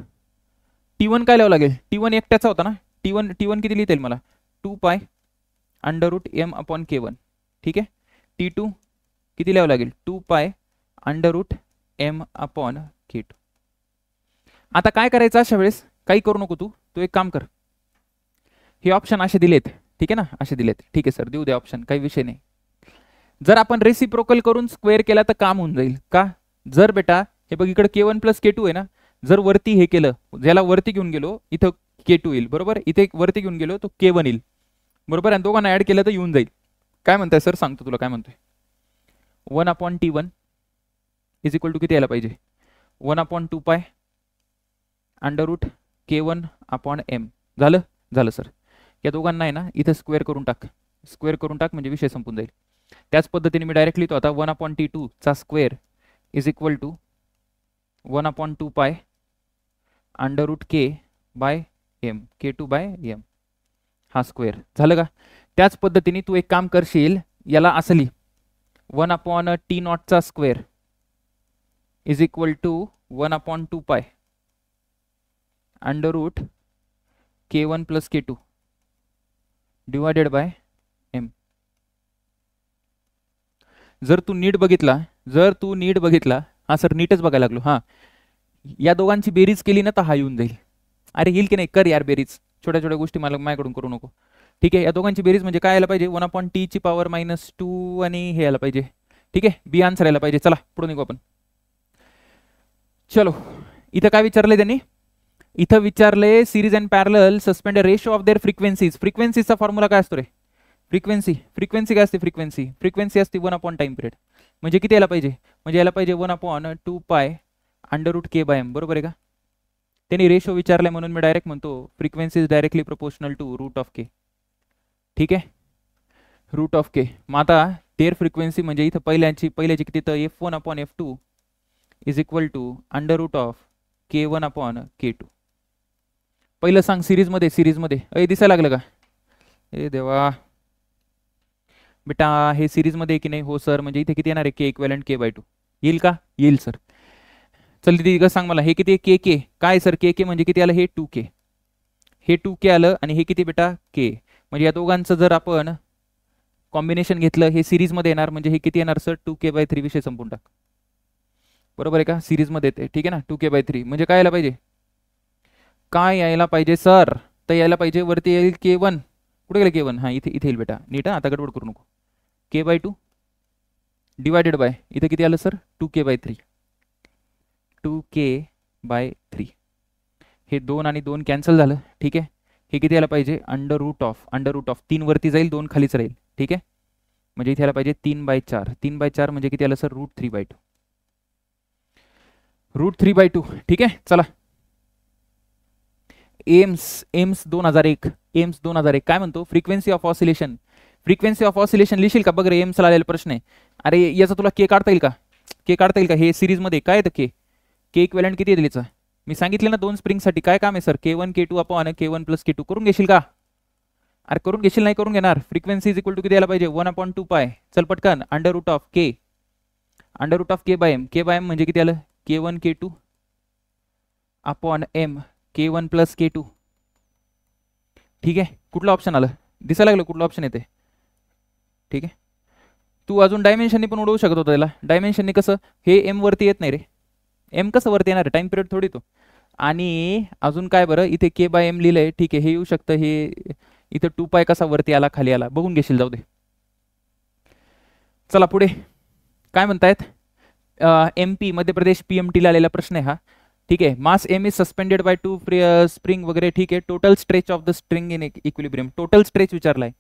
T1 काय लिहावं लागेल? T1 एकट्याचा होता ना? T1 किती लिहिता येईल मला? 2π √m/K1. ठीक आहे. T2 किती लिहावं लागेल? 2π √m/K2. आता काय करायचं अशा वेळेस? काही करू नको तू एक काम कर. हे ऑप्शन असे दिलेत, ठीक आहे ना? असे दिलेत. ठीक आहे सर, देऊ द्या ऑप्शन, काही विषय नाही. जर आपण रेसिप्रोकल करून स्क्वेअर केला तर काम होऊन जाईल का? जर बेटा हे बघ, इकडे K1 + K2 आहे ना, जर वरती हे केलं, ज्याला वरती घेऊन गेलो इथं K2 येईल, बरोबर? इथे वरती घेऊन गेलो तो K1 येईल, बरोबर? आणि दोघांना ऍड केलं तर येऊन जाईल. काय म्हणताय सर? सांगतो तुला काय म्हणतोय. 1/T1 = किती यायला पाहिजे? 1/2π √K1/m. झालं? झालं सर. या दोघांना आहे ना इथं स्क्वेअर करून टाक. स्क्वेअर करून टाक म्हणजे विषय संपून जाईल. त्याच पद्धतीने मी डायरेक्ट लिहितो आता. 1/T2 चा स्क्वेअर = 1/2π √K/m, K2/m. हा स्क्वेअर. झालं का? त्याच पद्धतीने तू एक काम करशील, याला असं लिही. 1 अपॉन टी नॉटचा square is equal to 1 upon 2 pi under root k1 plus k2 divided by m. जर तू नीट बघितला, हा सर नीटच बघायला लागलो, हा या दोघांची बेरीज केली ना तर हा येऊन जाईल. अरे येईल की नाही, कर यार बेरीज, छोट्या छोट्या गोष्टी मला माझ्याकडून करू नको. ठीक आहे, या दोघांची बेरीज म्हणजे काय यायला पाहिजे, 1 अपॉन टी ची पॉवर -2 आणि हे यायला पाहिजे. ठीक आहे, बी आन्सर यायला पाहिजे. चला पुढे निघू आपण. चलो, इथं काय विचारलंय त्यांनी, इथं विचारले series and parallel suspend ratio of their frequencies. फ्रिक्वेन्सीचा फॉर्म्युला काय असतो रे, फ्रिक्वेन्सी काय असते, फ्रिक्वेन्सी असते 1 अपॉन टाइम पिरियड. म्हणजे किती यायला पाहिजे, म्हणजे यायला पाहिजे 1 upon 2 pi under root K by M. बरोबर आहे का. त्यांनी रेशो विचारलाय म्हणून मी डायरेक्ट म्हणतो frequency is directly proportional to root of K. ठीक आहे, रूट ऑफ के. मग आता देअर फ्रिक्वेन्सी म्हणजे इथं पहिल्याची किती, तर f1 upon f2 is equal to under root of k1 upon k2. पहिलं सांग सिरीजमध्ये दिसायला लागलं का, ए देवा बेटा हे सिरीजमध्ये की नाही, हो सर. म्हणजे इथे किती येणार आहे, के इक्वॅलंट k/2 येईल का, येईल सर. चल तिथे सांग मला, हे किती आहे, के काय सर, के म्हणजे किती आलं, हे 2k, हे 2k आलं आणि हे किती बेटा k. म्हणजे या दोघांचं जर आपण कॉम्बिनेशन घेतलं हे सिरीजमध्ये येणार, म्हणजे हे किती येणार सर, 2k/3. विषय संपून टाक. बरोबर आहे का, सिरीजमध्ये येते. ठीक आहे ना, 2k/3 म्हणजे काय यायला पाहिजे, यायला पाहिजे सर, तर यायला पाहिजे वरती येईल k1. कुठे गेलं k1, हा इथे येईल बेटा, नीट आता गडबड करू नको. k/2 डिवायडेड बाय इथे किती आलं सर, 2k/3. 2k/3 हे 2 आणि 2 कॅन्सल झालं. ठीक आहे, हे किती यायला पाहिजे, अंडर रूट ऑफ 3 वरती जाईल, 2 खालीच राहील. ठीक आहे, म्हणजे इथे यायला पाहिजे 3/4. 3/4 म्हणजे किती आलं सर, √3/2. √3/2. ठीक आहे, चला एम्स 2001 काय म्हणतो, फ्रिक्वेन्सी ऑफ ऑसिलेशन लिहिशील का, बघ रे एम्सला आलेला प्रश्न आहे. अरे याचा तुला के काढता येईल का, हे सिरीजमध्ये काय येतं, के इक्विव्हॅलेंट किती आहे त्याचा, मी सांगितलं ना 2 स्प्रिंगसाठी काय काम आहे sir, k1 k2 upon k1 plus k2. करून घेशील का, अरे करून घेशील, नाही करून घेणार. फ्रिक्वेन्सी इज इक्वल टू किती यायला पाहिजे, 1 अपॉन 2 पाय. चल पटकन, under root of k by M म्हणजे किती आलं, k1 k2 upon m k1 plus k2. ठीक आहे, कुठलं ऑप्शन आलं, दिसायला लागलं कुठलं ऑप्शन येते. ठीक आहे, तू अजून डायमेन्शननी पण उडवू शकत होता त्याला. डायमेन्शननी कसं, हे एम वरती येत नाही रे, एम कसं वरती येणार, टाइम पिरियड थोडी तो. आणि अजून काय बरं, इथे k/m लिहिलंय. ठीक आहे, हे येऊ शकतं, हे इथं 2 पाय कसा वरती आला खाली आला, बघून घेशील, जाऊ दे. चला पुढे काय म्हणतायत, MP मध्य प्रदेश PMT ला आलेला प्रश्न आहे हा. ठीक आहे, mass M is suspended by 2 spring वगैरे. ठीक आहे, total stretch of the string in equilibrium. Total stretch विचारलाय,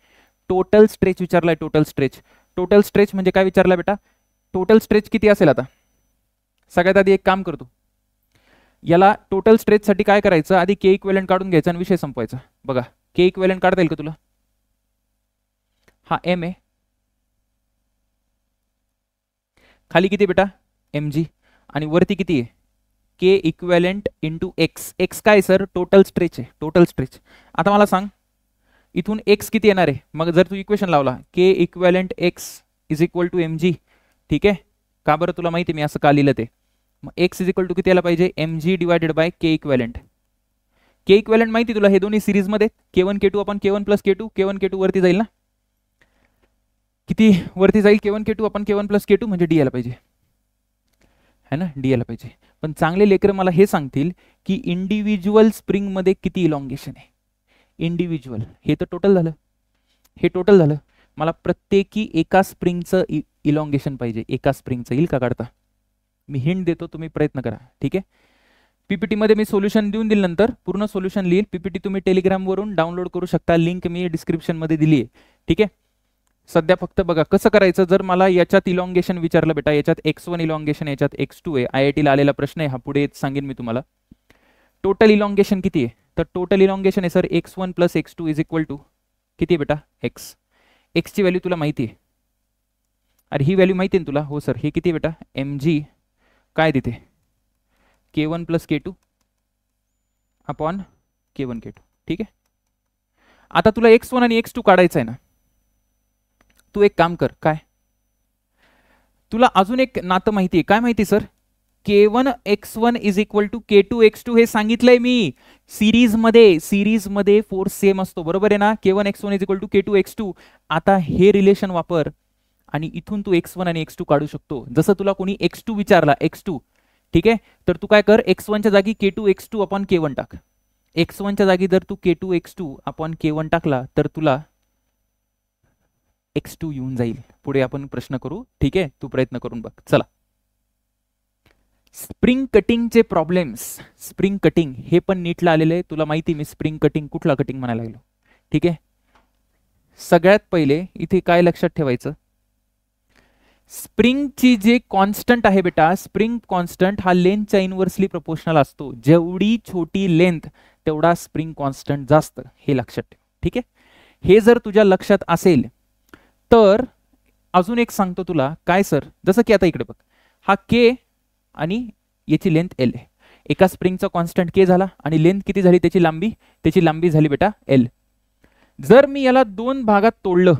टोटल स्ट्रेच म्हणजे काय विचारलाय बेटा, टोटल स्ट्रेच किती असेल. आता सगळ्यात आधी एक काम करतो, याला टोटल स्ट्रेच साठी काय करायचं, आधी के इक्विव्हॅलेंट काढून घ्यायचा आणि विषय संपवायचा. बघा के इक्विव्हॅलेंट काढता येईल का तुला, हा एम आहे, खाली किती बेटा mg, आणि वरती किती आहे के इक्विव्हॅलेंट इंटू एक्स काय सर, टोटल स्ट्रेच आहे, टोटल स्ट्रेच. आता मला सांग इथून x किती येणार आहे, मग जर तू इक्वेशन लावला K equivalent x is equal to mg. ठीक आहे, का बरं तुला माहिती मी असं का लिहिलं ते, मग x इज इक्वल टू किती यायला पाहिजे, mg divided by K equivalent. K equivalent माहिती तुला, हे दोन्ही सिरीज मध्ये k1 k2 आपण k1 plus k2, k1 k2 वरती जाईल ना, किती वरती जाईल, k1 k2 आपण k1 प्लस k2 म्हणजे डी यायला पाहिजे, है ना, डी यायला पाहिजे. पण चांगले लेकर मला हे सांगतील की इंडिव्हिज्युअल स्प्रिंग मध्ये किती इलॉंगेशन आहे, इंडिव्हिज्युअल, हे तर टोटल झालं, मला प्रत्येकी एका स्प्रिंगचं इलॉंगेशन पाहिजे, एका स्प्रिंगचं. येईल का काढता, मी हिंट देतो, तुम्ही प्रयत्न करा. ठीक आहे, पीपीटी मध्ये मी सोल्युशन देऊन दिल्यानंतर पूर्ण सोल्युशन लिहिल. पीपीटी तुम्ही टेलिग्राम वरून डाउनलोड करू शकता, लिंक मी डिस्क्रिप्शन मध्ये दिली आहे. ठीक आहे, सध्या फक्त बघा कसं करायचं. जर मला याच्यात इलॉंगेशन विचारलं बेटा, याच्यात x1 इलॉंगेशन, याच्यात x2 आहे, IIT ला आलेला प्रश्न आहे हा, पुढे सांगेन मी तुम्हाला. टोटल इलॉंगेशन किती आहे, तर टोटल इलॉंगेशन आहे sir x1 plus x2 is equal to किती आहे बेटा, x ची व्हॅल्यू तुला माहिती आहे, अरे ही व्हॅल्यू माहिती आहे तुला, हो सर, हे किती बेटा mg काय तिथे k1 plus k2 upon k1 k2. ठीक आहे, आता तुला x1 आणि x2 काढायचं आहे ना, तू एक काम कर, काय तुला अजून एक नातं माहिती आहे, काय माहिती sir? K1x1 is equal to K2x2 हे सांगितलंय मी. सिरीजमध्ये फोर्स सेम असतो, बरोबर आहे ना? K1x1 is equal to K2x2. आता हे रिलेशन वापर आणि इथून तू x1 आणि x2 काढू शकतो. जसं तुला कोणी x2 विचारला, x2, ठीक आहे, तर तू काय कर, x1 च्या जागी K2x2 अपॉन K1 टाक. x1 च्या जागी जर तू K2x2 अपॉन K1 टाकला तर तुला x2 येऊन जाईल. पुढे आपण प्रश्न करू, ठीक आहे, तू प्रयत्न करून बघ. चला, स्प्रिंग कटिंगचे प्रॉब्लेम्स. स्प्रिंग कटिंग हे पण नीटला आलेलं आहे, तुला माहिती मी स्प्रिंग कटिंग कुठला कटिंग म्हणायला लागलो, ठीक आहे. सगळ्यात पहिले इथे काय लक्षात ठेवायचं, स्प्रिंगची जे कॉन्स्टंट आहे बेटा, स्प्रिंग कॉन्स्टंट हा लेंथच्या इनवर्सली प्रोपोर्शनल असतो. जेवढी छोटी लेंथ तेवढा स्प्रिंग कॉन्स्टंट जास्त, हे लक्षात ठेव, ठीक आहे. हे जर तुझ्या लक्षात असेल तर अजून एक सांगतो तुला, काय सर, जसं की आता इकडे बघ, हा K आणि याची लेंथ L आहे. एका स्प्रिंगचा कॉन्स्टंट K झाला आणि लेंथ किती झाली त्याची लांबी? त्याची लांबी झाली बेटा L. जर मी याला दोन भागात तोडलं,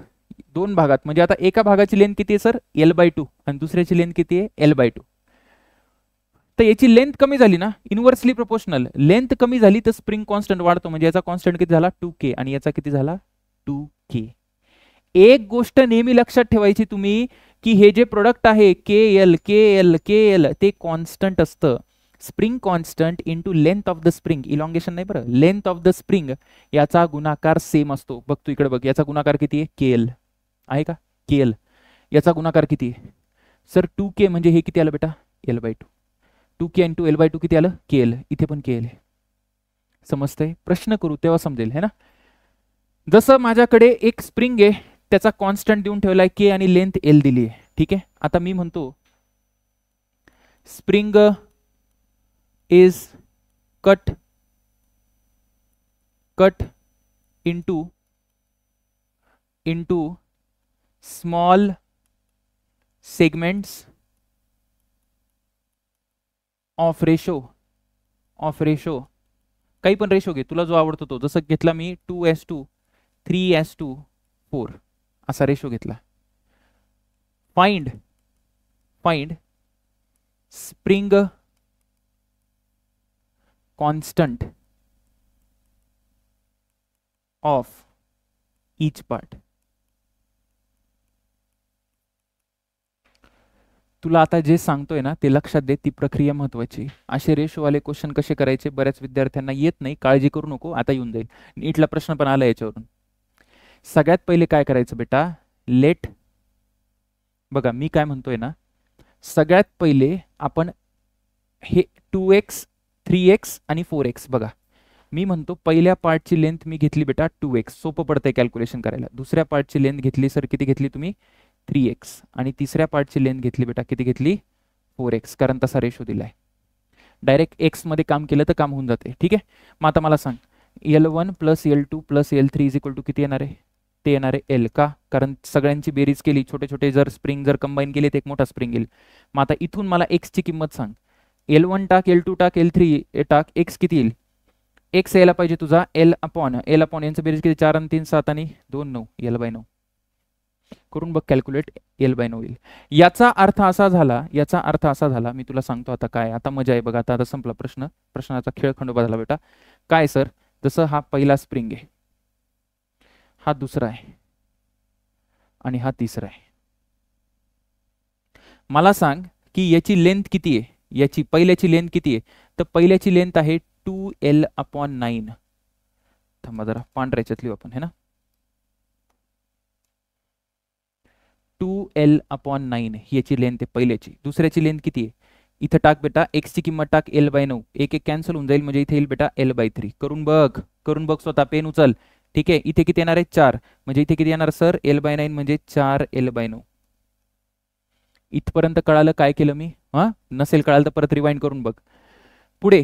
दोन भागात म्हणजे आता एका भागाची लेंथ किती आहे सर? L/2 आणि दुसऱ्याची लेंथ किती आहे? L/2. तर याची लेंथ कमी झाली ना, इनवर्सली प्रोपोर्शनल. लेंथ कमी झाली तर स्प्रिंग कॉन्स्टंट वाढतो, म्हणजे याचा कॉन्स्टंट किती झाला? 2K आणि याचा किती झाला? 2K. एक गोष्ट नेहमी लक्षात ठेवायची तुम्ही, की हे जे प्रोडक्ट आहे KL ते कॉन्स्टंट असतं. Spring constant into length of the spring, elongation नाही बरं, लेंथ ऑफ द स्प्रिंग याचा गुणाकार सेम असतो. बघ तू इकडे बघ, याचा गुणाकार किती आहे? KL आहे का? KL. याचा गुणाकार किती आहे सर? 2K. म्हणजे हे किती आलं बेटा? L/2. 2K इंटू L/2 किती आलं? KL. इथे पण KL आहे. समजतंय? प्रश्न करू तेव्हा समजेल, है ना. जसं माझ्याकडे एक स्प्रिंग आहे, त्याचा कॉन्स्टंट देऊन ठेवलाय K आणि लेंथ L दिली आहे, ठीक आहे. आता मी म्हणतो spring is cut into small segments of ratio काही पण रेशो घे, तुला जो आवडतो तो. जसं घेतला मी 2:3:4 असा रेशो घेतला. Find spring constant of each part. तुला आता जे सांगतोय ना ते लक्षात दे, ती प्रक्रिया महत्वाची. असे रेशोवाले क्वेश्चन कसे करायचे बऱ्याच विद्यार्थ्यांना येत नाही, काळजी करू नको, आता येऊन जाईल. नीटला प्रश्न पण आला याच्यावरून. सगळ्यात पहिले काय करायचं बेटा, लेट, बघा मी काय म्हणतोय ना, सगळ्यात पहिले आपण हे 2x 3x आणि 4x, बघा मी म्हणतो पहिल्या पार्टची लेंथ मी घेतली बेटा 2x, सोपं पडतंय कॅल्क्युलेशन करायला. दुसऱ्या पार्टची लेंथ घेतली सर, किती घेतली तुम्ही? 3x. आणि तिसऱ्या पार्टची लेंथ घेतली बेटा, किती घेतली? 4x, कारण तसा रेशो दिलाय. डायरेक्ट x मध्ये काम केलं तर काम होऊन जाते, ठीक आहे. मग आता मला सांग, L1 plus L2 plus L3 is equal to किती येणार आहे? ते येणार आहे L. का? कारण सगळ्यांची बेरीज केली, छोटे छोटे जर स्प्रिंग जर कंबाईन केले तर एक मोठा स्प्रिंग येईल. मग आता इथून मला x ची किंमत सांग. L1 टाक, L2 टाक, L3 टाक, x किती येईल? x यायला पाहिजे तुझा L अपॉन यांचं बेरीज किती? 4 आणि 3 7 आणि 2 9, L/9. करून बघ कॅल्क्युलेट, L/9 होईल. याचा अर्थ असा झाला, मी तुला सांगतो आता काय. आता मजा आहे बघ, आता संपला प्रश्न, प्रश्नाचा खेळ खंडोबा झाला बेटा. काय सर, जसं हा पहिला स्प्रिंग आहे, हा दुसरा आहे आणि हा तिसरा आहे. मला सांग की याची लेंथ किती आहे? याची पहिल्याची लेंथ किती आहे? तर पहिल्याची लेंथ आहे 2L/9. थांबा जरा, पांढऱ्याच्यात लिहू आपण, है ना. 2L/9 ही याची लेंथ आहे पहिल्याची. दुसऱ्याची लेंथ किती आहे? इथं टाक बेटा, x ची किंमत टाक L/9, एक कॅन्सल होऊन जाईल, म्हणजे इथे येईल बेटा L/3. करून बघ स्वतः, पेन उचल, ठीक आहे. इथे किती येणार आहे? 4, म्हणजे इथे किती येणार सर? L/9 म्हणजे 4L/9. इथपर्यंत कळालं काय केलं मी? नसेल कळालं तर परत रिवाइंड करून बघ. पुढे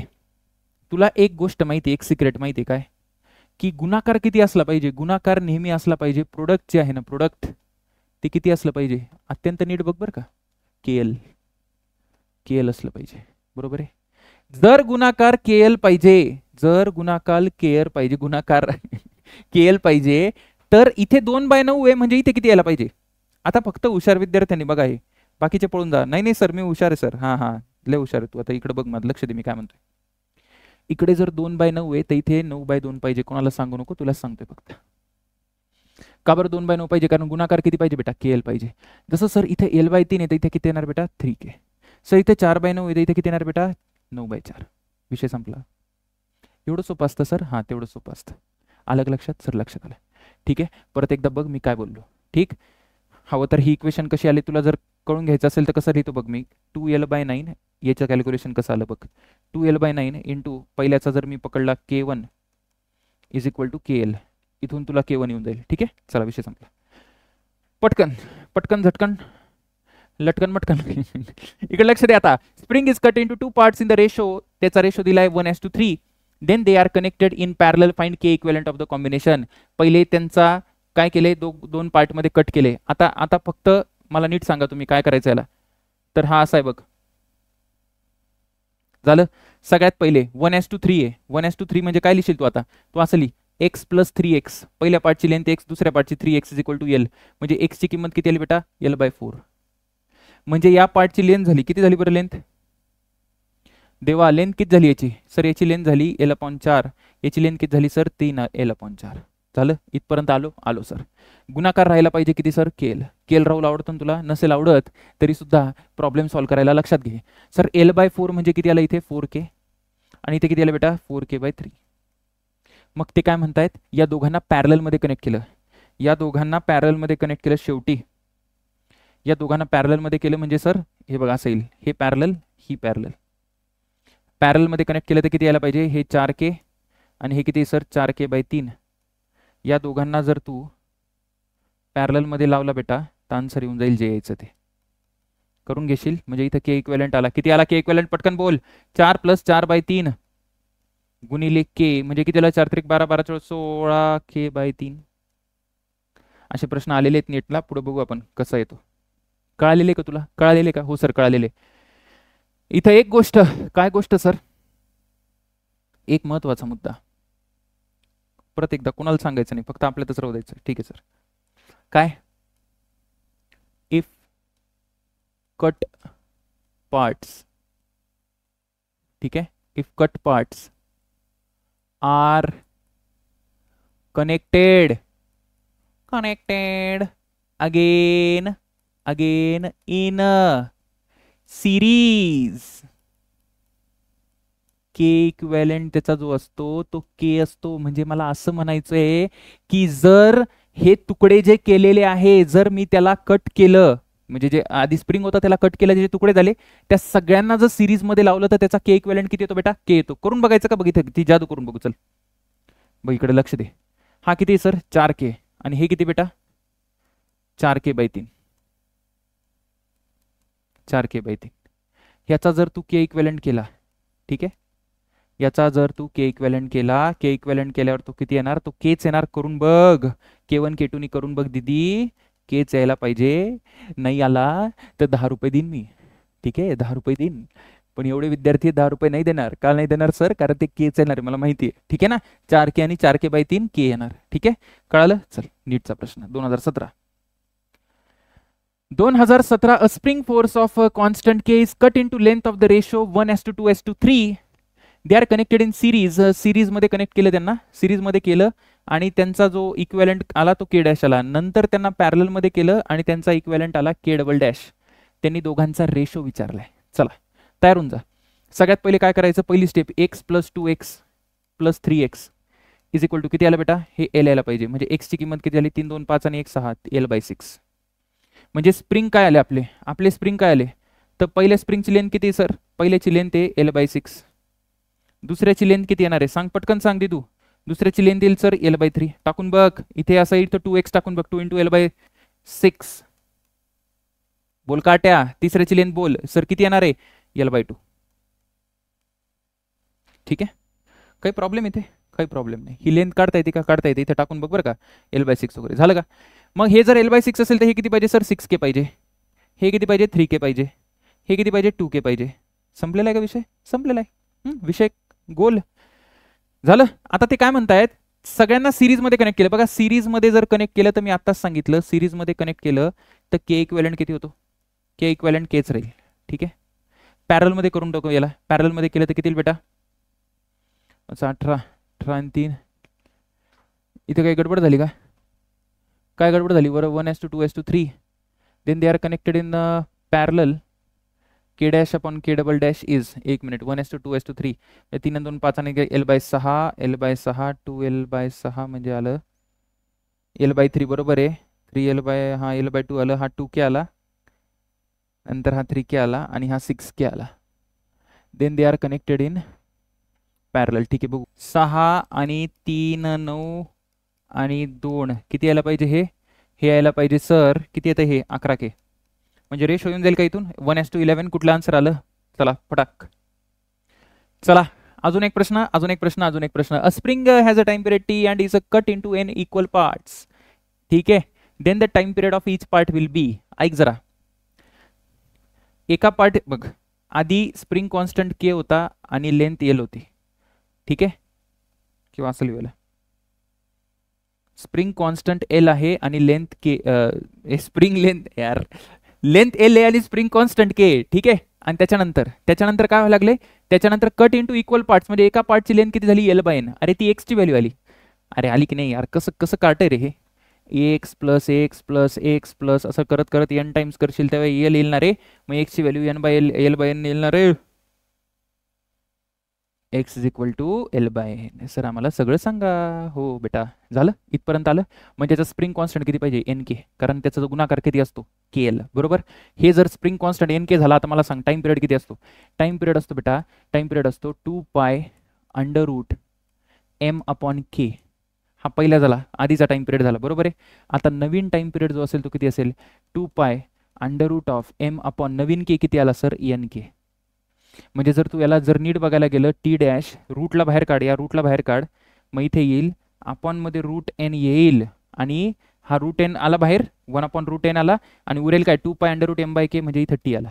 तुला एक गोष्ट माहिती, एक सिक्रेट माहिती काय, की गुणाकार किती असला पाहिजे? गुणाकार नेहमी असला पाहिजे, प्रोडक्ट जे आहे ना, प्रोडक्ट ते किती असलं पाहिजे? अत्यंत नीट बघ बरं का, KL असलं पाहिजे, बरोबर आहे. जर गुणाकार KL पाहिजे, गुणाकार KL पाहिजे, तर इथे 2/9 आहे, म्हणजे इथे किती यायला पाहिजे? आता फक्त हुशार विद्यार्थ्यांनी बघा, हे बाकीचे पळून जा. नाही नाही सर मी हुशार आहे सर. हां हां लय हुशार आहे तू. आता इकडे बघ माझं लक्ष दे मी काय म्हणतोय. इकडे जर 2/9 आहे तर इथे 9/2 पाहिजे. कोणाला सांगू नको, तुलाच सांगतोय फक्त. का बरं 2/9 पाहिजे? कारण गुणाकार किती पाहिजे बेटा? KL पाहिजे. जसं सर इथे L/3 आहे तर इथे किती येणार बेटा? 3K. सर इथे 4/9 आहे तर इथे किती येणार बेटा? 9/4. विषय संपला. एवढं सोपं असतं सर. हां तेवढं सोपं असतं. अलग लक्षात? सर लक्षात आलं. ठीक आहे, परत एकदा बघ मी काय बोललो. ठीक, हवं तर ही इक्वेशन कशी आली तुला जर कळून घ्यायचं असेल तर कसं लिहितो बघ मी. 2L/9 याचं कॅल्क्युलेशन कसं आलं बघ. 2L/9 इंटू पहिल्याचा जर मी पकडला K1 is equal to KL. इथून तुला K1 येऊन जाईल. ठीक आहे, चला विषय संपला. पटकन पटकन झटकन लटकन मटकन इकडे लक्ष दे. आता spring is cut into 2 parts in the ratio. त्याचा रेशो दिलाय 1:3. Then they are connected in parallel. Find K equivalent of the combination. पहिले त्यांचा काय केले, दोन पार्ट मध्ये कट केले. आता फक्त मला नीट सांगा तुम्ही काय करायचं याला. तर हा असा आहे बघ. झालं. सगळ्यात पहिले 1:3 आहे. 1:3 म्हणजे काय लिहिशील तू आता? तू असं लिही x + 3x. पहिल्या पार्टची लेंथ x, दुसऱ्या पार्टची 3x is equal to L. म्हणजे x ची किंमत किती आली बेटा? L/4. म्हणजे या पार्टची लेंथ झाली किती झाली बरं लेंथ? देवा लेंथ किती झाली याची? सर याची लेंथ झाली L/4. याची लेंथ किती झाली सर? 3 L/4. झालं. इथपर्यंत आलो सर. गुणाकार राहायला पाहिजे किती सर? KL राहुल आवडतं ना तुला? नसेल आवडत तरी सुद्धा प्रॉब्लेम सॉल्व्ह करायला लक्षात घे. सर L/4 म्हणजे किती आलं इथे? 4K. आणि इथे किती आलं बेटा? 4K/3. मग ते काय म्हणतायत, या दोघांना पॅरलल मध्ये कनेक्ट केलं. या दोघांना पॅरलल मध्ये कनेक्ट केलं. शेवटी या दोघांना पॅरलल मध्ये केलं म्हणजे सर हे बघा असं येईल. हे पॅरलल, ही पॅरलल. पॅरलल मध्ये कनेक्ट केलं तर किती यायला पाहिजे? हे 4K आणि हे किती सर? 4K/3. या दोघांना जर तू पॅरलल मध्ये लावला बेटा तर आन्सर येऊन जाईल जे यायचं ते. करून घेशील म्हणजे इथं K इक्विव्हॅलेंट आला. किती आला K इक्विव्हॅलेंट? पटकन बोल. 4 + 4/3 गुणिले K म्हणजे किती आला? 4 त्रिक 12, 12 16K/3. असे प्रश्न आलेले आहेत नेटला. पुढे बघू आपण कसा येतो. कळालेले का तुला? कळालेले का? हो सर कळालेले. इथं एक गोष्ट. काय गोष्ट सर? एक महत्वाचा मुद्दा. परत एकदा कोणाला सांगायचं नाही, फक्त आपल्यातच राहू द्यायचं. ठीक आहे सर. काय? इफ कट पार्ट्स, ठीक आहे, if cut parts are connected again in series, K equivalent त्याचा जो असतो तो K असतो. म्हणजे मला असं म्हणायचंय की जर हे तुकडे जे केलेले आहे, जर मी त्याला कट केलं, म्हणजे जे आधी स्प्रिंग होता त्याला कट केलं, जे तुकडे झाले त्या सगळ्यांना जर सिरीज मध्ये लावलं तर त्याचा K इक्विव्हॅलेंट किती येतो बेटा? K येतो. करून बघायचं का? बघितलं ती जादू करून बघू. चल बघ इकडे लक्ष दे. हा किती सर? 4K. आणि हे किती बेटा? 4K/3. 4K/3. ह्याचा जर तू K इक्विव्हॅलेंट केला, ठीक आहे, याचा जर तू K इक्विव्हॅलेंट केला, K इक्विव्हॅलेंट केल्यावर तो किती येणार? तो Kच येणार. करून बघ. K1 K2 नी करून बघ दीदी. Kच यायला पाहिजे. नाही आला तर 10 रुपये देईन मी. ठीक आहे, 10 रुपये देईन. पण एवढे विद्यार्थी 10 रुपये नाही देणार. का नाही देणार सर? कारण ते Kच येणार मला माहिती आहे. ठीक आहे ना? 4K आणि 4K/3 K येणार. ठीक आहे, कळालं? चल नीटचा प्रश्न 2017. 2017 a spring force of a constant K is cut into length of the ratio 1:2:3. They are connected in series. Series मध्ये कनेक्ट केलं त्यांना, सिरीज मध्ये केलं आणि त्यांचा जो इक्विव्हॅलेंट आला तो K' आला. नंतर त्यांना पॅरलल मध्ये केलं आणि त्यांचा इक्विव्हॅलेंट आला K'. त्यांनी दोघांचा रेशो विचारलाय. चला तयार होऊन जा. सगळ्यात पहिले काय करायचं? पहिली step x + 2x + 3x is equal to किती आला बेटा? हे L यायला पाहिजे. म्हणजे x ची किंमत किती झाली? 3 2 5 आणि 1 6 L/6. म्हणजे स्प्रिंग काय आले आपले स्प्रिंग काय आले? तर पहिल्या स्प्रिंगची लेंथ किती सर? पहिल्याची लेंथ आहे L/6. दुसऱ्याची लेंथ किती येणार आहे? सांग पटकन सांग दे तू. दुसऱ्याची लेंथ येईल सर L/3. टाकून बघ. इथे असं येईल तर 2x टाकून बघ. 2 × L/6. बोल काट्या. तिसऱ्याची लेंथ बोल सर किती येणार आहे? L/2. ठीक आहे, काही प्रॉब्लेम इथे? काही प्रॉब्लेम नाही. ही लेंथ काढता येते का? काढता येते. इथे टाकून बघ बरं का. L/6 वगैरे झालं का? मग हे जर L/6 असेल तर हे किती पाहिजे सर? 6K पाहिजे. हे किती पाहिजे? 3K पाहिजे. हे किती पाहिजे? 2K पाहिजे. संपलेला आहे का विषय? संपलेला आहे. विषय गोल झालं. आता ते काय म्हणतायत? सगळ्यांना सिरीज मध्ये कनेक्ट केलं. बघा सिरीज मध्ये जर कनेक्ट केलं तर मी आताच सांगितलं, सिरीज मध्ये कनेक्ट केलं तर K इक्विव्हॅलेंट किती होतो? के इक्वॅलंट केच राहील. ठीक आहे, पॅरलमध्ये करून टाकू याला. पॅरलमध्ये केलं तर किती बेटा? 18 आणि 3. इथे काही गडबड झाली का? काय गडबड झाली बरं? 1:2:3. Then they are connected in parallel. K dash upon K double dash is, एक मिनिट, 1:2:3. 3 आणि 2 5 आणि L/6, L/6 2L/6 म्हणजे आलं L/3 बरोबर आहे. 3L हा L/2 आलं, हा 2K आला, नंतर हा 3K आला आणि हा 6K आला. Then they are connected in parallel. ठीक आहे, बघू. 6 आणि 3 9 आणि 2 किती यायला पाहिजे? हे यायला पाहिजे सर किती येतं? हे 11K. म्हणजे रेशो येऊन जाईल का इथून? 1:11. कुठलं आन्सर आलं? चला पटाक. चला अजून एक प्रश्न. A spring has a time period T and is a cut into N equal parts. ठीक आहे, then the time period of each part will be. ऐक जरा, एका पार्ट बघ, आधी स्प्रिंग कॉन्स्टंट के होता आणि लेंथ एल होती. ठीक आहे, किंवा असं लिहिलं, स्प्रिंग कॉन्स्टंट एल आहे आणि लेंथ के, स्प्रिंग लेंथ यार, लेंथ एल आहे आणि स्प्रिंग कॉन्स्टंट के. ठीक आहे, आणि त्याच्यानंतर काय व्हायला लागले? त्याच्यानंतर कट इंटू इक्वल पार्ट्स, म्हणजे एका पार्टची लेंथ किती झाली? L/n. अरे ती एक्स ची व्हॅल्यू आली. अरे आली की नाही यार? कसं काढतंय रे हे? X plus x plus x plus असं करत करत n टाइम्स करशील तेव्हा एल येईल ना रे. मग एक्स ची व्हॅल्यू L/n येईल ना रे. X is equal to L/n. Sir आम्हाला सगळं सांगा. हो बेटा, झालं इथपर्यंत आलं. म्हणजे त्याचा स्प्रिंग कॉन्स्टंट किती पाहिजे? NK, कारण त्याचा जो गुणाकार किती असतो? KL बरोबर. हे जर स्प्रिंग कॉन्स्टंट NK झाला तर मला सांग टाइम पिरियड किती असतो? टाइम पिरियड असतो बेटा, टाइम पिरियड असतो 2π√m/k. हा पहिला झाला, आधीचा टाइम पिरियड झाला बरोबर आहे. आता नवीन टाइम पिरियड जो असेल तो किती असेल? 2π√m/ नवीन के किती आला सर? NK. म्हणजे जर तू याला जर नीट बघायला गेलं, टी डॅश रूटला बाहेर काढ, या रूटला बाहेर काढ, मग इथे येईल अपॉन मध्ये √n येईल आणि हा √n आला बाहेर, 1/√n आला आणि उरेल काय? 2π√m/k, म्हणजे इथं टी आला.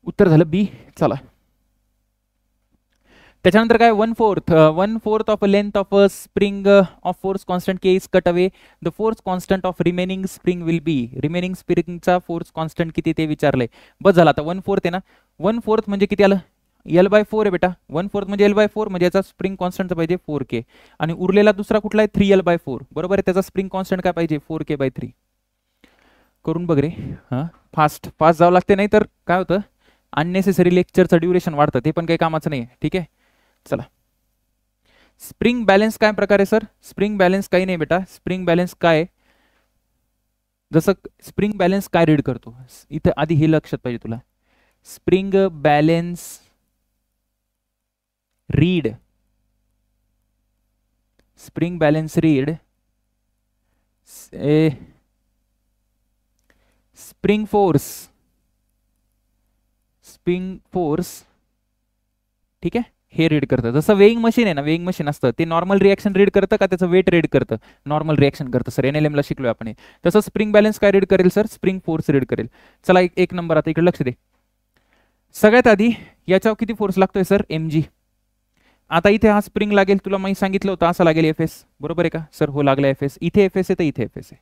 उत्तर झालं बी. चला त्याच्यानंतर काय? 1/4 of length of spring of force constant K is cut away. The force constant of remaining spring will be. Remaining स्प्रिंगचा फोर्स कॉन्स्टंट किती ते विचारलंय. बस झाला आता. 1/4 आहे ना, 1/4 म्हणजे किती आलं? L/4 आहे बेटा. 1/4 म्हणजे L/4, म्हणजे याचा स्प्रिंग कॉन्स्टंट पाहिजे 4K आणि उरलेला दुसरा कुठला आहे? 3L/4 बरोबर आहे. त्याचा स्प्रिंग कॉन्स्टंट काय पाहिजे? 4K/3. करून बघ रे. हां, फास्ट जावं लागते, नाही तर काय होतं? अननेसेसरी लेक्चरचं ड्युरेशन वाढतं, ते पण काही कामाचं नाही. ठीक आहे, चला. स्प्रिंग बॅलन्स काय प्रकारे सर? स्प्रिंग बॅलन्स काही नाही बेटा. स्प्रिंग बॅलन्स काय, जसं स्प्रिंग बॅलन्स काय रीड करतो इथं आधी हे लक्षात पाहिजे तुला. Spring balance read, spring balance read spring force. ठीक आहे, हे रीड करतं. जसं वेइंग मशीन आहे ना, वेइंग मशीन असतं ते नॉर्मल रिएक्शन रीड करतं का त्याचं वेट रीड करतं? नॉर्मल रिएक्शन करतं सर. NLM ला शिकलोय आपण. तसं स्प्रिंग बॅलन्स काय रीड करेल सर? स्प्रिंग फोर्स रीड करेल. चला एक नंबर आता इकडे लक्ष दे. सगळ्यात आधी याच्यावर किती फोर्स लागतोय सर? mg. आता इथे हा स्प्रिंग लागेल, तुला मी सांगितलं होतं असं लागेल Fs बरोबर आहे का सर? हो लागला Fs. इथे Fs आहे तर इथे Fs आहे.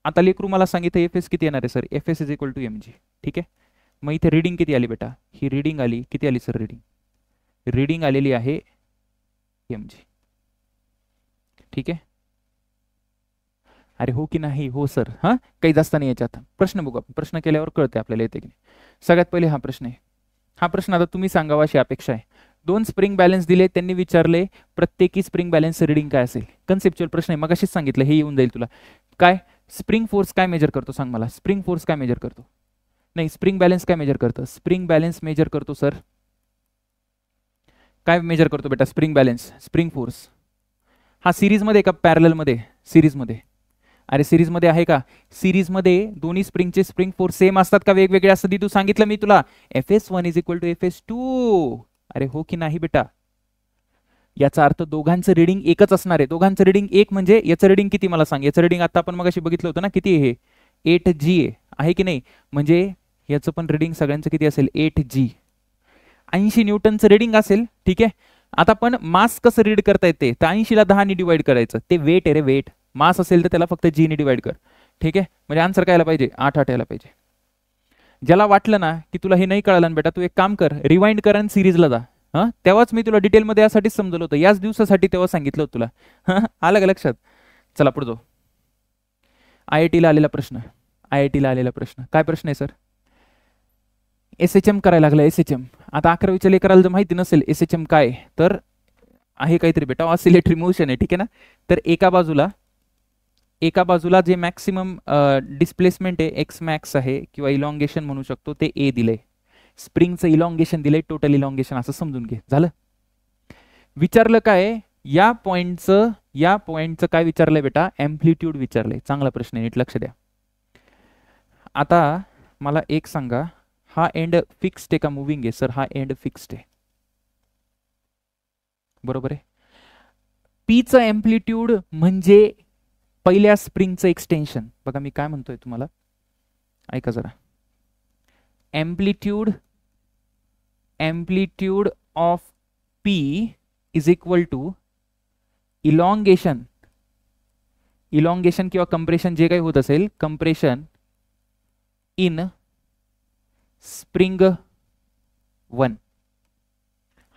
आता लेकरू मला सांगितलं Fs किती येणार आहे sir? Fs is equal to mg. ठीक आहे, मग इथे रीडिंग किती आली बेटा? ही रीडिंग आली किती आली सर? रीडिंग आलेली आहे mg. ठीक आहे, अरे हो की नाही? हो सर. हां, काही जास्त नाही याच्यात. प्रश्न बघू आपण, प्रश्न केल्यावर कळते आपल्याला येते की नाही. सगळ्यात पहिले हा प्रश्न आहे. हा प्रश्न आता तुम्ही सांगावा अशी अपेक्षा आहे. 2 स्प्रिंग बॅलन्स दिले, त्यांनी विचारले प्रत्येकी स्प्रिंग बॅलन्स रीडिंग काय असेल. कन्सेप्च्युअल प्रश्न आहे, मग अशीच सांगितलं, हे येऊन जाईल तुला. काय स्प्रिंग फोर्स काय मेजर करतो सांग मला? स्प्रिंग फोर्स काय मेजर करतो? नाही, स्प्रिंग बॅलन्स काय मेजर करतं? स्प्रिंग बॅलन्स मेजर करतो सर. काय मेजर करतो बेटा? Spring balance, spring force. हा सिरीजमध्ये का पॅरललमध्ये? सिरीजमध्ये. अरे सिरीजमध्ये आहे का? सिरीजमध्ये दोन्ही स्प्रिंगचे स्प्रिंग फोर्स सेम असतात का वेगवेगळे असतात? तू सांगितलं मी तुला Fs1 is equal to Fs2. अरे हो की नाही बेटा? याचा अर्थ दोघांचं रीडिंग एकच असणार आहे. दोघांचं रीडिंग एक म्हणजे याचं रीडिंग किती मला सांग? याचं रीडिंग आता आपण मगाशी बघितलं होतं ना, किती आहे? 8G आहे की नाही? म्हणजे याचं पण रीडिंग सगळ्यांचं किती असेल? 8G. 80 न्यूटनचं रीडिंग असेल. ठीक आहे, आता पण मास कसं रीड करता येते? तर 80 ला 10 ने डिवाइड करायचं. ते वेट आहे रे, वेट. मास असेल तर त्याला फक्त G ने डिवाइड कर. ठीक आहे, म्हणजे आन्सर काय यायला पाहिजे? 8 यायला पाहिजे. ज्याला वाटलं ना की तुला हे नाही कळलं ना बेटा, तू एक काम कर, रिवाइंड कर आणि सिरीजला जा. हां, तेव्हाच मी तुला डिटेलमध्ये यासाठीच समजलं होतं, याच दिवसासाठी तेव्हा सांगितलं होतं तुला. हां, आलं का लक्षात? चला पुढे जाऊ. IIT-ला आलेला प्रश्न, IIT-ला आलेला प्रश्न, काय प्रश्न आहे सर? SHM करायला लागला. SHM आता 11वीच्या लेकराला जर माहिती नसेल SHM काय, तर आहे काहीतरी बेटा, ऑसिलेटरी मोशन आहे, ठीक आहे ना. तर एका बाजूला जे मॅक्सिमम डिस्प्लेसमेंट आहे एक्स मॅक्स आहे किंवा इलॉंगेशन म्हणू शकतो ते ए दिलंय, स्प्रिंगचं इलॉंगेशन दिलंय, टोटल इलॉंगेशन असं समजून घे. झालं? विचारलं काय या पॉइंटचं काय विचारलंय बेटा? एम्प्लिट्यूड विचारलंय. चांगला प्रश्न आहे, नीट लक्ष द्या. आता मला एक सांगा, हा एंड फिक्स्ड आहे का मुव्हिंग आहे? सर हा एंड फिक्स्ड आहे, बरोबर आहे. पीचं एम्प्लिट्यूड म्हणजे पहिल्या स्प्रिंगचं एक्सटेन्शन. बघा मी काय म्हणतोय तुम्हाला, ऐका जरा. Amplitude of P is equal to elongation किंवा कंप्रेशन जे काही होत असेल, कंप्रेशन इन स्प्रिंग 1.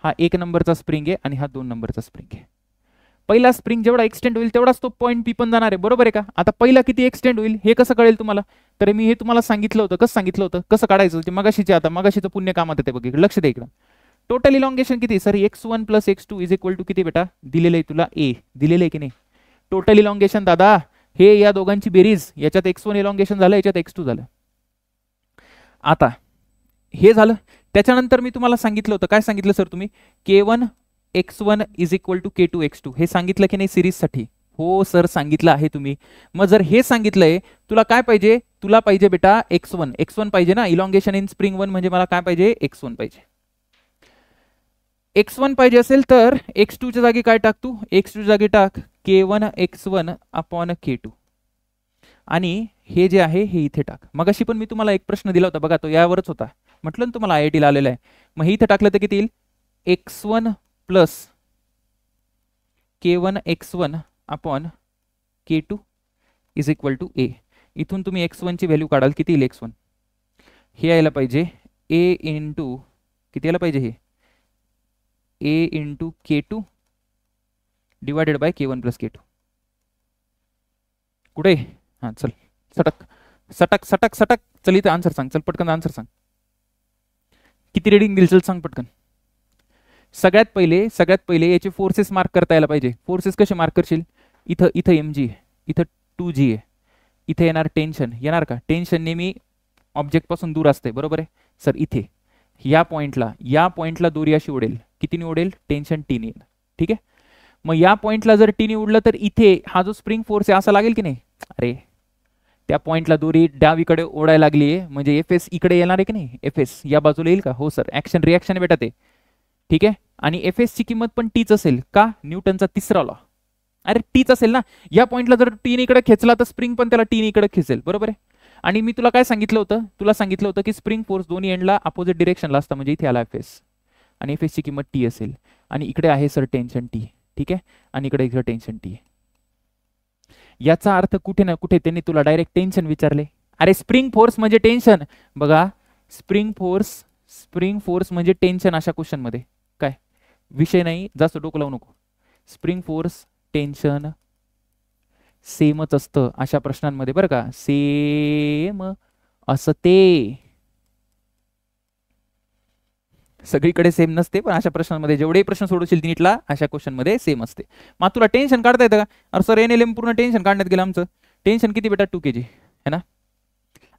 हा 1 नंबरचा स्प्रिंग आहे आणि हा 2 नंबरचा स्प्रिंग आहे. पहिला स्प्रिंग जेवढा एक्सटेंड होईल तेवढाच तो पॉईंट पी पण जाणार आहे, बरोबर आहे का? आता पहिला किती एक्सटेंड होईल हे कसं कळेल तुम्हाला? तर मी हे तुम्हाला सांगितलं होतं. कसं सांगितलं होतं, कसं काढायचं ते मगाशीचे. आता मगाशीचं पुण्य कामात येते बघ, लक्ष द्या इकडं. टोटल इलॉंगेशन किती sir? x1 plus x2 is equal to किती बेटा? दिलेलं आहे तुला ए, दिलेलं आहे की नाही? टोटल इलॉंगेशन दादा हे या दोघांची बेरीज, याच्यात x1 इलॉंगेशन झालं, याच्यात x2 झालं. आता हे झालं. त्याच्यानंतर मी तुम्हाला सांगितलं होतं, काय सांगितलं सर तुम्ही? k1 x1 is equal to k2 x2 हे सांगितलं की नाही सिरीजसाठी? हो सर सांगितलं आहे तुम्ही. मग जर हे सांगितलंय, तुला काय पाहिजे? तुला पाहिजे बेटा x1 पाहिजे ना, इलॉंगेशन इन स्प्रिंग 1 म्हणजे मला काय पाहिजे? x1 पाहिजे. x1 पाहिजे असेल तर x2 च्या जागी काय टाक तू? x2 च्या जागी टाक k1 x1 अपॉन k2 आणि हे जे आहे हे इथे टाक. मगाशी पण मी तुम्हाला एक प्रश्न दिला होता बघा, तो यावरच होता. म्हटलं ना तुम्हाला IIT-ला आलेला आहे. मग इथे टाकलं तर किती येईल? x1 plus k1 x1 upon k2 is equal to A. इथून तुम्ही x1 ची व्हॅल्यू काढाल, किती येईल x1? हे यायला पाहिजे a इंटू किती यायला पाहिजे? हे a into k2 divided bye k1 plus k2. कुठे? हां चल, सटक सटक सटक सटक, चल इथं आन्सर सांग, चल पटकन आन्सर सांग. किती रीडिंग दिल? चल सांग पटकन. सगळ्यात पहिले याचे फोर्सेस मार्क करता यायला पाहिजे. फोर्सेस कसे मार्क करशील? इथं mg आहे, इथं 2g आहे, इथे येणार टेन्शन. येणार का? टेन्शन नेहमी ऑब्जेक्ट पासून दूर असते, बरोबर आहे सर. इथे या पॉइंटला दोरी अशी उडेल, कितीने उडेल? टेन्शन T ने. ठीक आहे. मग या पॉइंटला जर T ने उडलं तर इथे हा जो स्प्रिंग फोर्स आहे असा लागेल की नाही? अरे त्या पॉइंटला दोरी डावीकडे ओढायला लागली आहे म्हणजे FS इकडे येणार आहे की नाही? FS या बाजूला येईल का? हो सर, ऍक्शन रिॲक्शन बेटा ते. ठीक आहे. आणि FS ची किंमत पण टीच असेल का? न्यूटनचा तिसरा लॉ. अरे टीच असेल ना. या पॉइंटला जर टी इकडे खेचला तर स्प्रिंग पण त्याला टी इकडे खेचेल, बरोबर आहे. आणि मी तुला काय सांगितलं होतं? तुला सांगितलं होतं की स्प्रिंग फोर्स दोन्ही एंडला अपोजिट डिरेक्शनला असतं, म्हणजे इथे आला FS आणि FS ची किंमत टी असेल आणि इकडे आहे सर टेन्शन टी. ठीक आहे. आणि इकडे टेन्शन टी. याचा अर्थ कुठे ना कुठे त्यांनी तुला डायरेक्ट टेन्शन विचारले. अरे स्प्रिंग फोर्स म्हणजे टेन्शन. बघा स्प्रिंग फोर्स म्हणजे टेन्शन. अशा क्वेश्चन मध्ये काय विषय नाही, जास्त डोकं लावू नको. स्प्रिंग फोर्स टेन्शन सेमच असतं अशा प्रश्नांमध्ये, बरं का? सेम असते, सगळीकडे सेम नसते, पण अशा प्रश्नांमध्ये जेवढे प्रश्न सोडवशील नीटला अशा क्वेश्चन मध्ये सेम असते. मग तुला टेन्शन काढता येतं का? अरे सर NLM पूर्ण टेन्शन काढण्यात गेलं आमचं. टेन्शन किती बेटा? 2 kg है ना.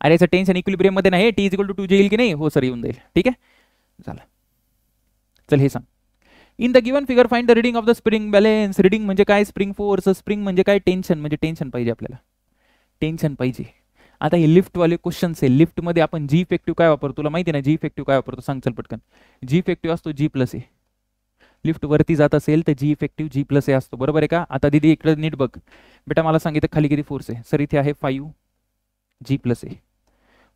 अरे याचं टेन्शन इक्विलिब्रियम मध्ये नाही, T = 2J येईल की नाही? हो सर येऊन जाईल. ठीक आहे, झालं. चल हे सांग. In the given figure find the reading of the spring balance. Reading म्हणजे काय? Spring force. स्प्रिंग म्हणजे काय? टेन्शन. म्हणजे टेन्शन पाहिजे आपल्याला, टेन्शन पाहिजे. आता हे लिफ्ट वाले क्वेश्चन्स आहे. लिफ्ट मध्ये आपण जी इफेक्टिव्ह काय वापरतो? तुला माहिती ना जी इफेक्टिव्ह काय वापरतो? सांग चल पटकन. जी इफेक्टिव्ह असतो G+A. लिफ्ट वरती जात असेल तर जी इफेक्टिव्ह G+A असतो, बरोबर आहे का? आता दीदी इकडे नीट बघ बेटा, मला सांगितलं खाली किती फोर्स आहे? सर इथे आहे 5 G+A.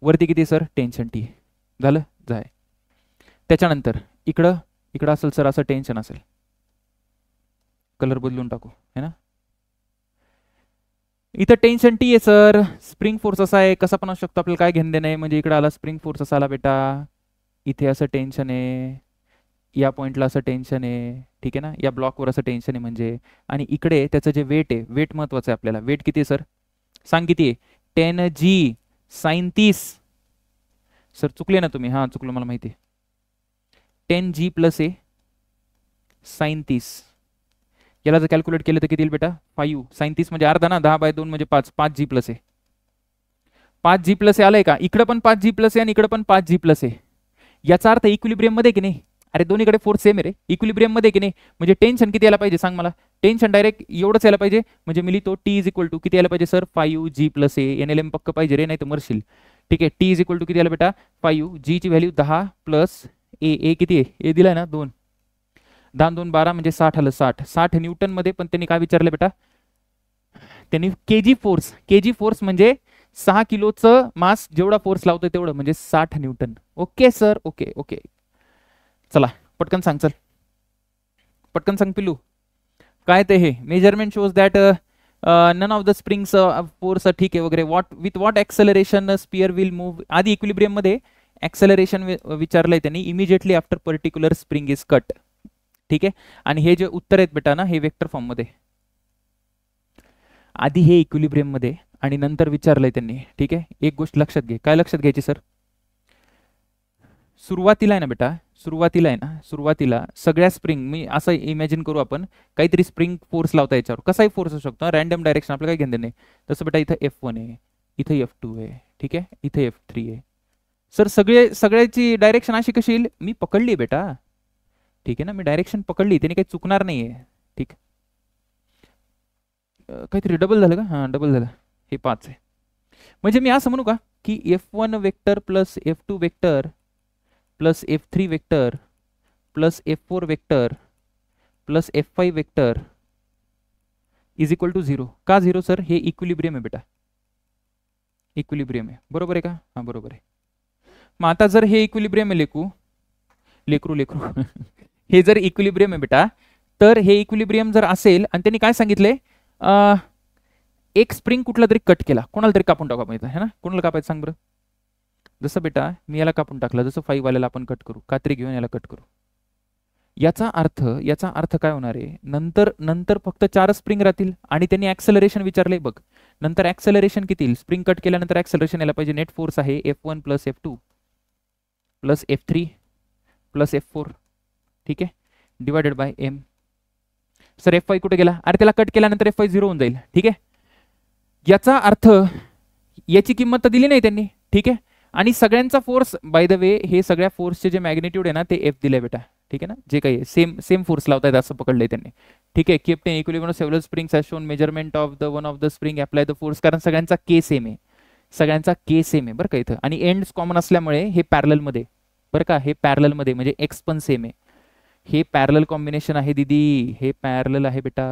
वरती किती सर? Tension T. झालं जाय. त्याच्यानंतर इकडं असेल सर असं टेन्शन असेल, कलर बदलून टाकू है ना. इथं टेन्शन टी आहे सर, स्प्रिंग फोर्स असा आहे, कसा पण असू शकतो, आपल्याला काय घेणं देणं आहे. म्हणजे इकडे आला स्प्रिंग फोर्स असा आला बेटा, इथे असं टेन्शन आहे, या पॉईंटला असं टेन्शन आहे, ठीक आहे ना, या ब्लॉकवर असं टेन्शन आहे म्हणजे. आणि इकडे त्याचं जे वेट आहे, वेट महत्वाचं आहे आपल्याला. वेट किती आहे सर, सांग किती आहे? 10G sign 30. सर चुकले ना तुम्ही, हां चुकलो मला माहिती आहे. 10G प्लस ए साइन 30. याला जर कॅल्क्युलेट केलं तर किती येईल बेटा? 5 साइन 30 म्हणजे अर्धा ना, 10/2 म्हणजे 5, 5G प्लस ए. 5G प्लस ए आलंय का? इकडं पण 5G प्लस ए आणि इकडं पण 5G प्लस ए. याचा अर्थ इक्विलिब्रियम मध्ये की नाही? अरे दोन्हीकडे फोर्स सेम आहे रे, इक्विलिब्रियम मध्ये की नाही? म्हणजे टेन्शन किती यायला पाहिजे सांग मला? टेन्शन डायरेक्ट एवढंच यायला पाहिजे. म्हणजे मी लिहितो टी इज इक्वल टू किती यायला पाहिजे सर? 5G प्लस ए. NLM पक्क पाहिजे रे, नाही तर मरशील. ठीक आहे, टी इज इक्वल टू किती यायला बेटा? 5G ची व्हॅल्यू 10 प्लस ए किती आहे? ए दिलाय ना 2. 10 2 12 म्हणजे 60 आलं. 60 न्यूटन मध्ये. पण त्यांनी काय विचारलं बेटा? त्यांनी केजी फोर्स म्हणजे 6 किलोचं मास जेवढा फोर्स लावतोय तेवढं म्हणजे 60 Newton. Okay sir, okay okay. चला पटकन सांग, चल पटकन सांग पिल्लू काय ते हे. Measurement shows that none of the springs force ठीक आहे वगैरे. With what acceleration sphere will move. आधी इक्विलिब्रियम मध्ये एक्सेलरेशन विचारलंय त्यांनी. Immediately after particular spring is cut. ठीक आहे, आणि हे जे उत्तर आहेत बेटा ना, हे वेक्टर फॉर्म मध्ये. आधी हे इक्विलिब्रियम मध्ये आणि नंतर विचारलंय त्यांनी. ठीक आहे, एक गोष्ट लक्षात घे. काय लक्षात घ्यायची सर? सुरुवातीला आहे ना बेटा, सुरुवातीला सगळ्या स्प्रिंग, मी असं इमॅजिन करू आपण, काहीतरी स्प्रिंग फोर्स लावता याच्यावर, कसाही फोर्स असू शकतो, रॅन्डम डायरेक्शन, आपल्याला काही घेणं नाही. तसं बेटा इथं F1 आहे, इथं F2 आहे, ठीक आहे, इथं F3 आहे. सर सगळ्याची डायरेक्शन अशी कशी येईल? मी पकडली बेटा, ठीक आहे ना, मी डायरेक्शन पकडली, त्याने काही चुकणार नाहीये. ठीक, काहीतरी डबल झालं का? हां डबल झालं, हे 5 आहे. म्हणजे मी असं म्हणू का की F1 vector plus F2 vector plus F3 vector plus F4 vector plus F5 vector is equal to 0. का 0 सर? हे इक्विलिब्रियम आहे बेटा, इक्विलिब्रियम आहे, बरोबर आहे का? हां बरोबर आहे. मग आता जर हे इक्विलिब्रियम आहे लेकरू हे जर इक्विलिब्रियम आहे बेटा, तर हे इक्विलिब्रियम जर असेल आणि त्यांनी काय सांगितले, एक स्प्रिंग कुठला तरी कट केला, कोणाला तरी कापून टाका माहिती आहे ना, कोणाला कापायचं सांग बरं? जसं बेटा मी याला कापून टाकला, जसं 5 वाल्याला आपण कट करू, कात्री घेऊन याला कट करू. याचा अर्थ काय होणार आहे? नंतर फक्त 4 स्प्रिंग राहतील आणि त्यांनी ऍक्सेलरेशन विचारले बघ. नंतर ऍक्सेलरेशन किती येईल? स्प्रिंग कट केल्यानंतर ऍक्सेलरेशन यायला पाहिजे. नेट फोर्स आहे F1 plus F2 plus F3 plus F4, ठीक आहे, divided by M. Sir F5 कुठे गेला? अरे त्याला कट केल्यानंतर F5 0 होऊन जाईल. ठीक आहे, याचा अर्थ याची किंमत तर दिली नाही त्यांनी, ठीक आहे, आणि सगळ्यांचा फोर्स, बाय द वे हे सगळ्या फोर्सचे जे मॅग्निट्यूड आहे ना ते F दिले बेटा, ठीक आहे ना, जे काही सेम फोर्स लावतायत असं पकडलंय त्यांनी. ठीक आहे, keep in equilibrium several springs has shown measurement of the one of the spring apply the force. कारण सगळ्यांचा के सेम आहे, बरं का इथं, आणि एंड्स कॉमन असल्यामुळे हे पॅरलल मध्ये, बरं का, हे पॅरलल मध्ये म्हणजे एक्स पण सेम आहे. हे पॅरलल कॉम्बिनेशन आहे दीदी, हे पॅरलल आहे बेटा,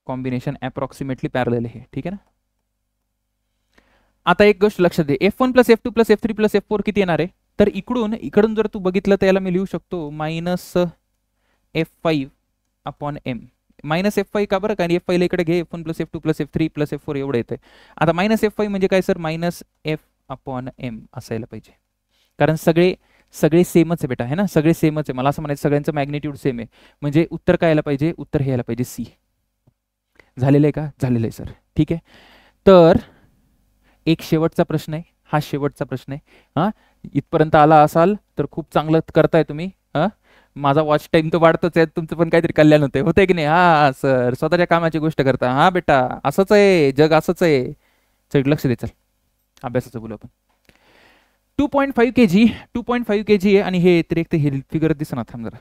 कॉम्बिनेशन अप्रॉक्सिमेटली पॅरलल आहे, ठीक आहे ना. आता एक गोष्ट लक्षात दे, F1 plus F2 plus F3 plus F4 किती येणार आहे? तर इकडून जर तू बघितलं तर याला मी लिहू शकतो minus F5 upon M. Minus F5 का बरं? कारण F5 ला इकडे घे, F1 plus F2 plus F3 plus F4 एवढं येतंय. आता मायनस F5 म्हणजे काय sir? Minus F upon M असायला पाहिजे, कारण सगळे सेमच आहे बेटा, है ना, सगळे सेमच आहे. मला असं म्हणायचं सगळ्यांचं मॅग्निट्यूड सेम आहे, म्हणजे उत्तर काय यायला पाहिजे? उत्तर हे यायला पाहिजे सी. झालेलं आहे का? झालेलं आहे सर, ठीक आहे. तर एक शेवटचा प्रश्न आहे, हा शेवटचा प्रश्न आहे. हां, इथपर्यंत आला असाल तर खूप चांगलं करताय तुम्ही. हां, माझा वॉच टाइम तर वाढतोच आहे, तुमचं पण काहीतरी कल्याण होतंय की नाही? हा सर, स्वतःच्या कामाची गोष्ट करता. हा बेटा असंच आहे जग, असंच आहे. चल लक्ष दे, चल अभ्यासाचं बोलू आपण. 2.5 kg आहे आणि हे तर एक तर हे फिगर दिसना, थांब जरा.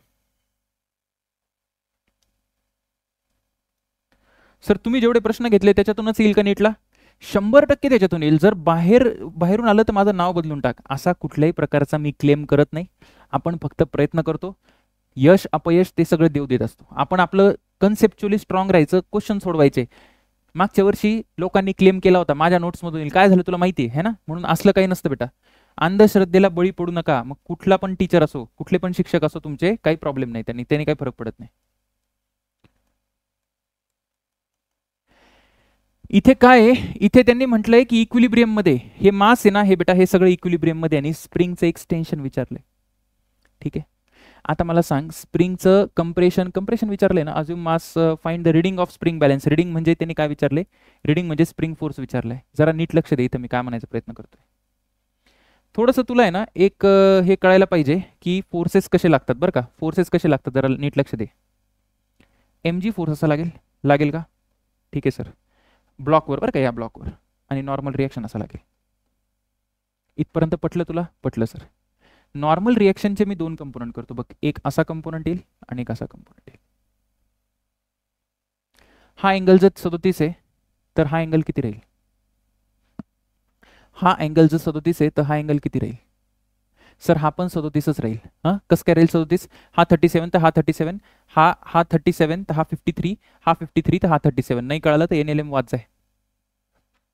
सर तुम्ही जेवढे प्रश्न घेतले त्याच्यातूनच येईल का नीटला? 100% त्याच्यातून येईल. जर बाहेरून आलं तर माझं नाव बदलून टाक. असा कुठल्याही प्रकारचा मी क्लेम करत नाही. आपण फक्त प्रयत्न करतो. यश अपयश ते सगळं देव देत असतो. आपण आपलं कन्सेप्च्युअली स्ट्रॉंग राहायचं, क्वेश्चन सोडवायचे. मागच्या वर्षी लोकांनी क्लेम केला होता माझ्या नोट्समधून येईल, काय झालं तुला माहिती आहे ना? म्हणून असलं काही नसतं बेटा. अंधश्रद्धेला बळी पडू नका. मग कुठला पण टीचर असो, कुठले पण शिक्षक असो तुमचे, काही प्रॉब्लेम नाही, त्यांनी काही फरक पडत नाही. इथे काय आहे, इथे त्यांनी म्हटलंय की इक्विलिब्रियम मध्ये हे मास आहे ना, हे बेटा हे सगळं इक्विलिब्रियम मध्ये आणि स्प्रिंगचं एक्सटेन्शन विचारलंय. ठीक आहे, आता मला सांग स्प्रिंगचं कंप्रेशन विचारलंय ना, अजून mass find the reading of spring balance. Reading म्हणजे त्यांनी काय विचारले, रीडिंग म्हणजे स्प्रिंग फोर्स विचारलाय. जरा नीट लक्ष दे, इथं मी काय म्हणायचा प्रयत्न करतोय. थोडंसं तुला आहे ना एक हे कळायला पाहिजे की फोर्सेस कसे लागतात बरं का, फोर्सेस कसे लागतात जरा नीट लक्ष दे. mg फोर्स असा लागेल, लागेल का? ठीक आहे सर, ब्लॉकवर बरं का, या ब्लॉकवर, आणि नॉर्मल रिॲक्शन असा लागेल. इथपर्यंत पटलं तुला? पटलं सर. नॉर्मल रिॲक्शनचे मी दोन कंपोनंट करतो बघ, एक असा कंपोनंट येईल आणि एक असा कंपोनंट येईल. हा अँगल जर 37 आहे तर हा अँगल किती राहील? हा अँगल जर 37 आहे तर हा अँगल किती राहील? सर हा पण 37च राहील. हां, कसं काय राहील 37? हा 37 तर हा 37, हा 37 तर हा 53, हा 53 तर हा 37. नाही कळालं तर NLM वाच आहे.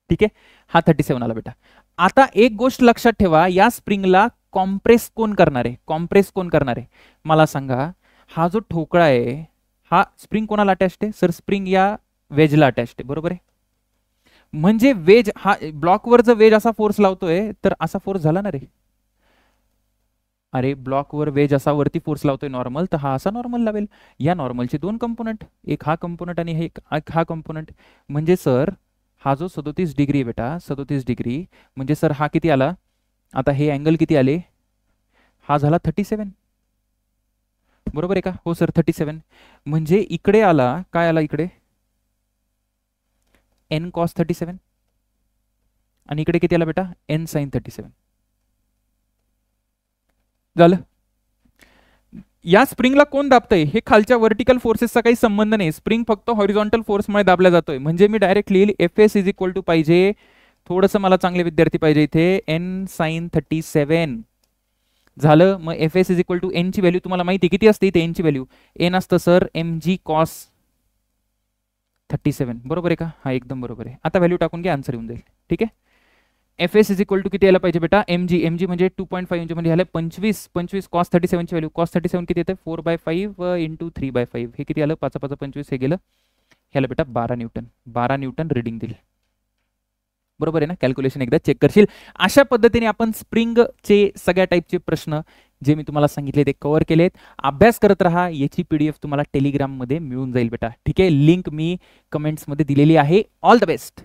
ठीक आहे, हा 37 आला बेटा. आता एक गोष्ट लक्षात ठेवा, या स्प्रिंगला कॉम्प्रेस कोण करणार आहे? कॉम्प्रेस कोण करणार आहे मला सांगा. हा जो ठोकळा आहे हा स्प्रिंग कोणाला अटॅच्ड आहे? सर स्प्रिंग या वेजला अटॅच्ड आहे, बरोबर आहे. म्हणजे वेज हा ब्लॉकवर जर वेज असा फोर्स लावतोय तर असा फोर्स झाला ना रे. अरे ब्लॉकवर वेज असा वरती फोर्स लावतोय नॉर्मल, तर हा असा नॉर्मल लावेल. या नॉर्मलचे दोन कंपोनंट, एक हा कंपोनंट आणि एक हा कंपोनंट. म्हणजे सर हा जो 37 डिग्री आहे बेटा, 37 डिग्री म्हणजे सर हा किती आला? आता हे अँगल किती आले? हा झाला 37, बरोबर आहे का? हो सर 37. म्हणजे इकडे आला, काय आला इकडे? n cos 37, आणि इकडे किती आला बेटा? n sin 37. झालं. या स्प्रिंगला कोण दाबतंय? हे खालच्या वर्टिकल फोर्सेसचा काही संबंध नाही, स्प्रिंग फक्त हॉरिझॉन्टल फोर्समुळे दाबला जातोय. म्हणजे मी डायरेक्ट लिहिल Fs इज इक्वल टू पाहिजे, थोडंसं मला चांगले विद्यार्थी पाहिजे इथे, n sin 37 झालं. मग Fs is equal to n ची व्हॅल्यू तुम्हाला माहिती किती असते इथे? n ची व्हॅल्यू n असतं सर mg cos 37, बरोबर आहे का? हा एकदम बरोबर आहे. आता व्हॅल्यू टाकून घ्या, आन्सर येऊन जाईल. ठीक आहे, Fs इज इक्वल टू किती यायला पाहिजे बेटा? mg म्हणजे 2.5 म्हणजे ह्याला 25 कॉस 37 ची व्हॅल्यू, कॉस 37 किती येते? 4/5 इंटू 3/5, हे किती आलं? 5 5 25, हे गेलं ह्याला बेटा 12 न्यूटन. 12 न्यूटन रिडिंग दिली, बरोबर आहे ना? कॅल्क्युलेशन एकदा चेक करशील. अशा पद्धतीने आपण स्प्रिंगचे सगळ्या टाईपचे प्रश्न जे मी तुम्हाला सांगितले ते कव्हर केलेत. अभ्यास करत राहा, याची PDF तुम्हाला टेलिग्राममध्ये मिळून जाईल बेटा. ठीक आहे, लिंक मी कमेंट्समध्ये दिलेली आहे. All the best.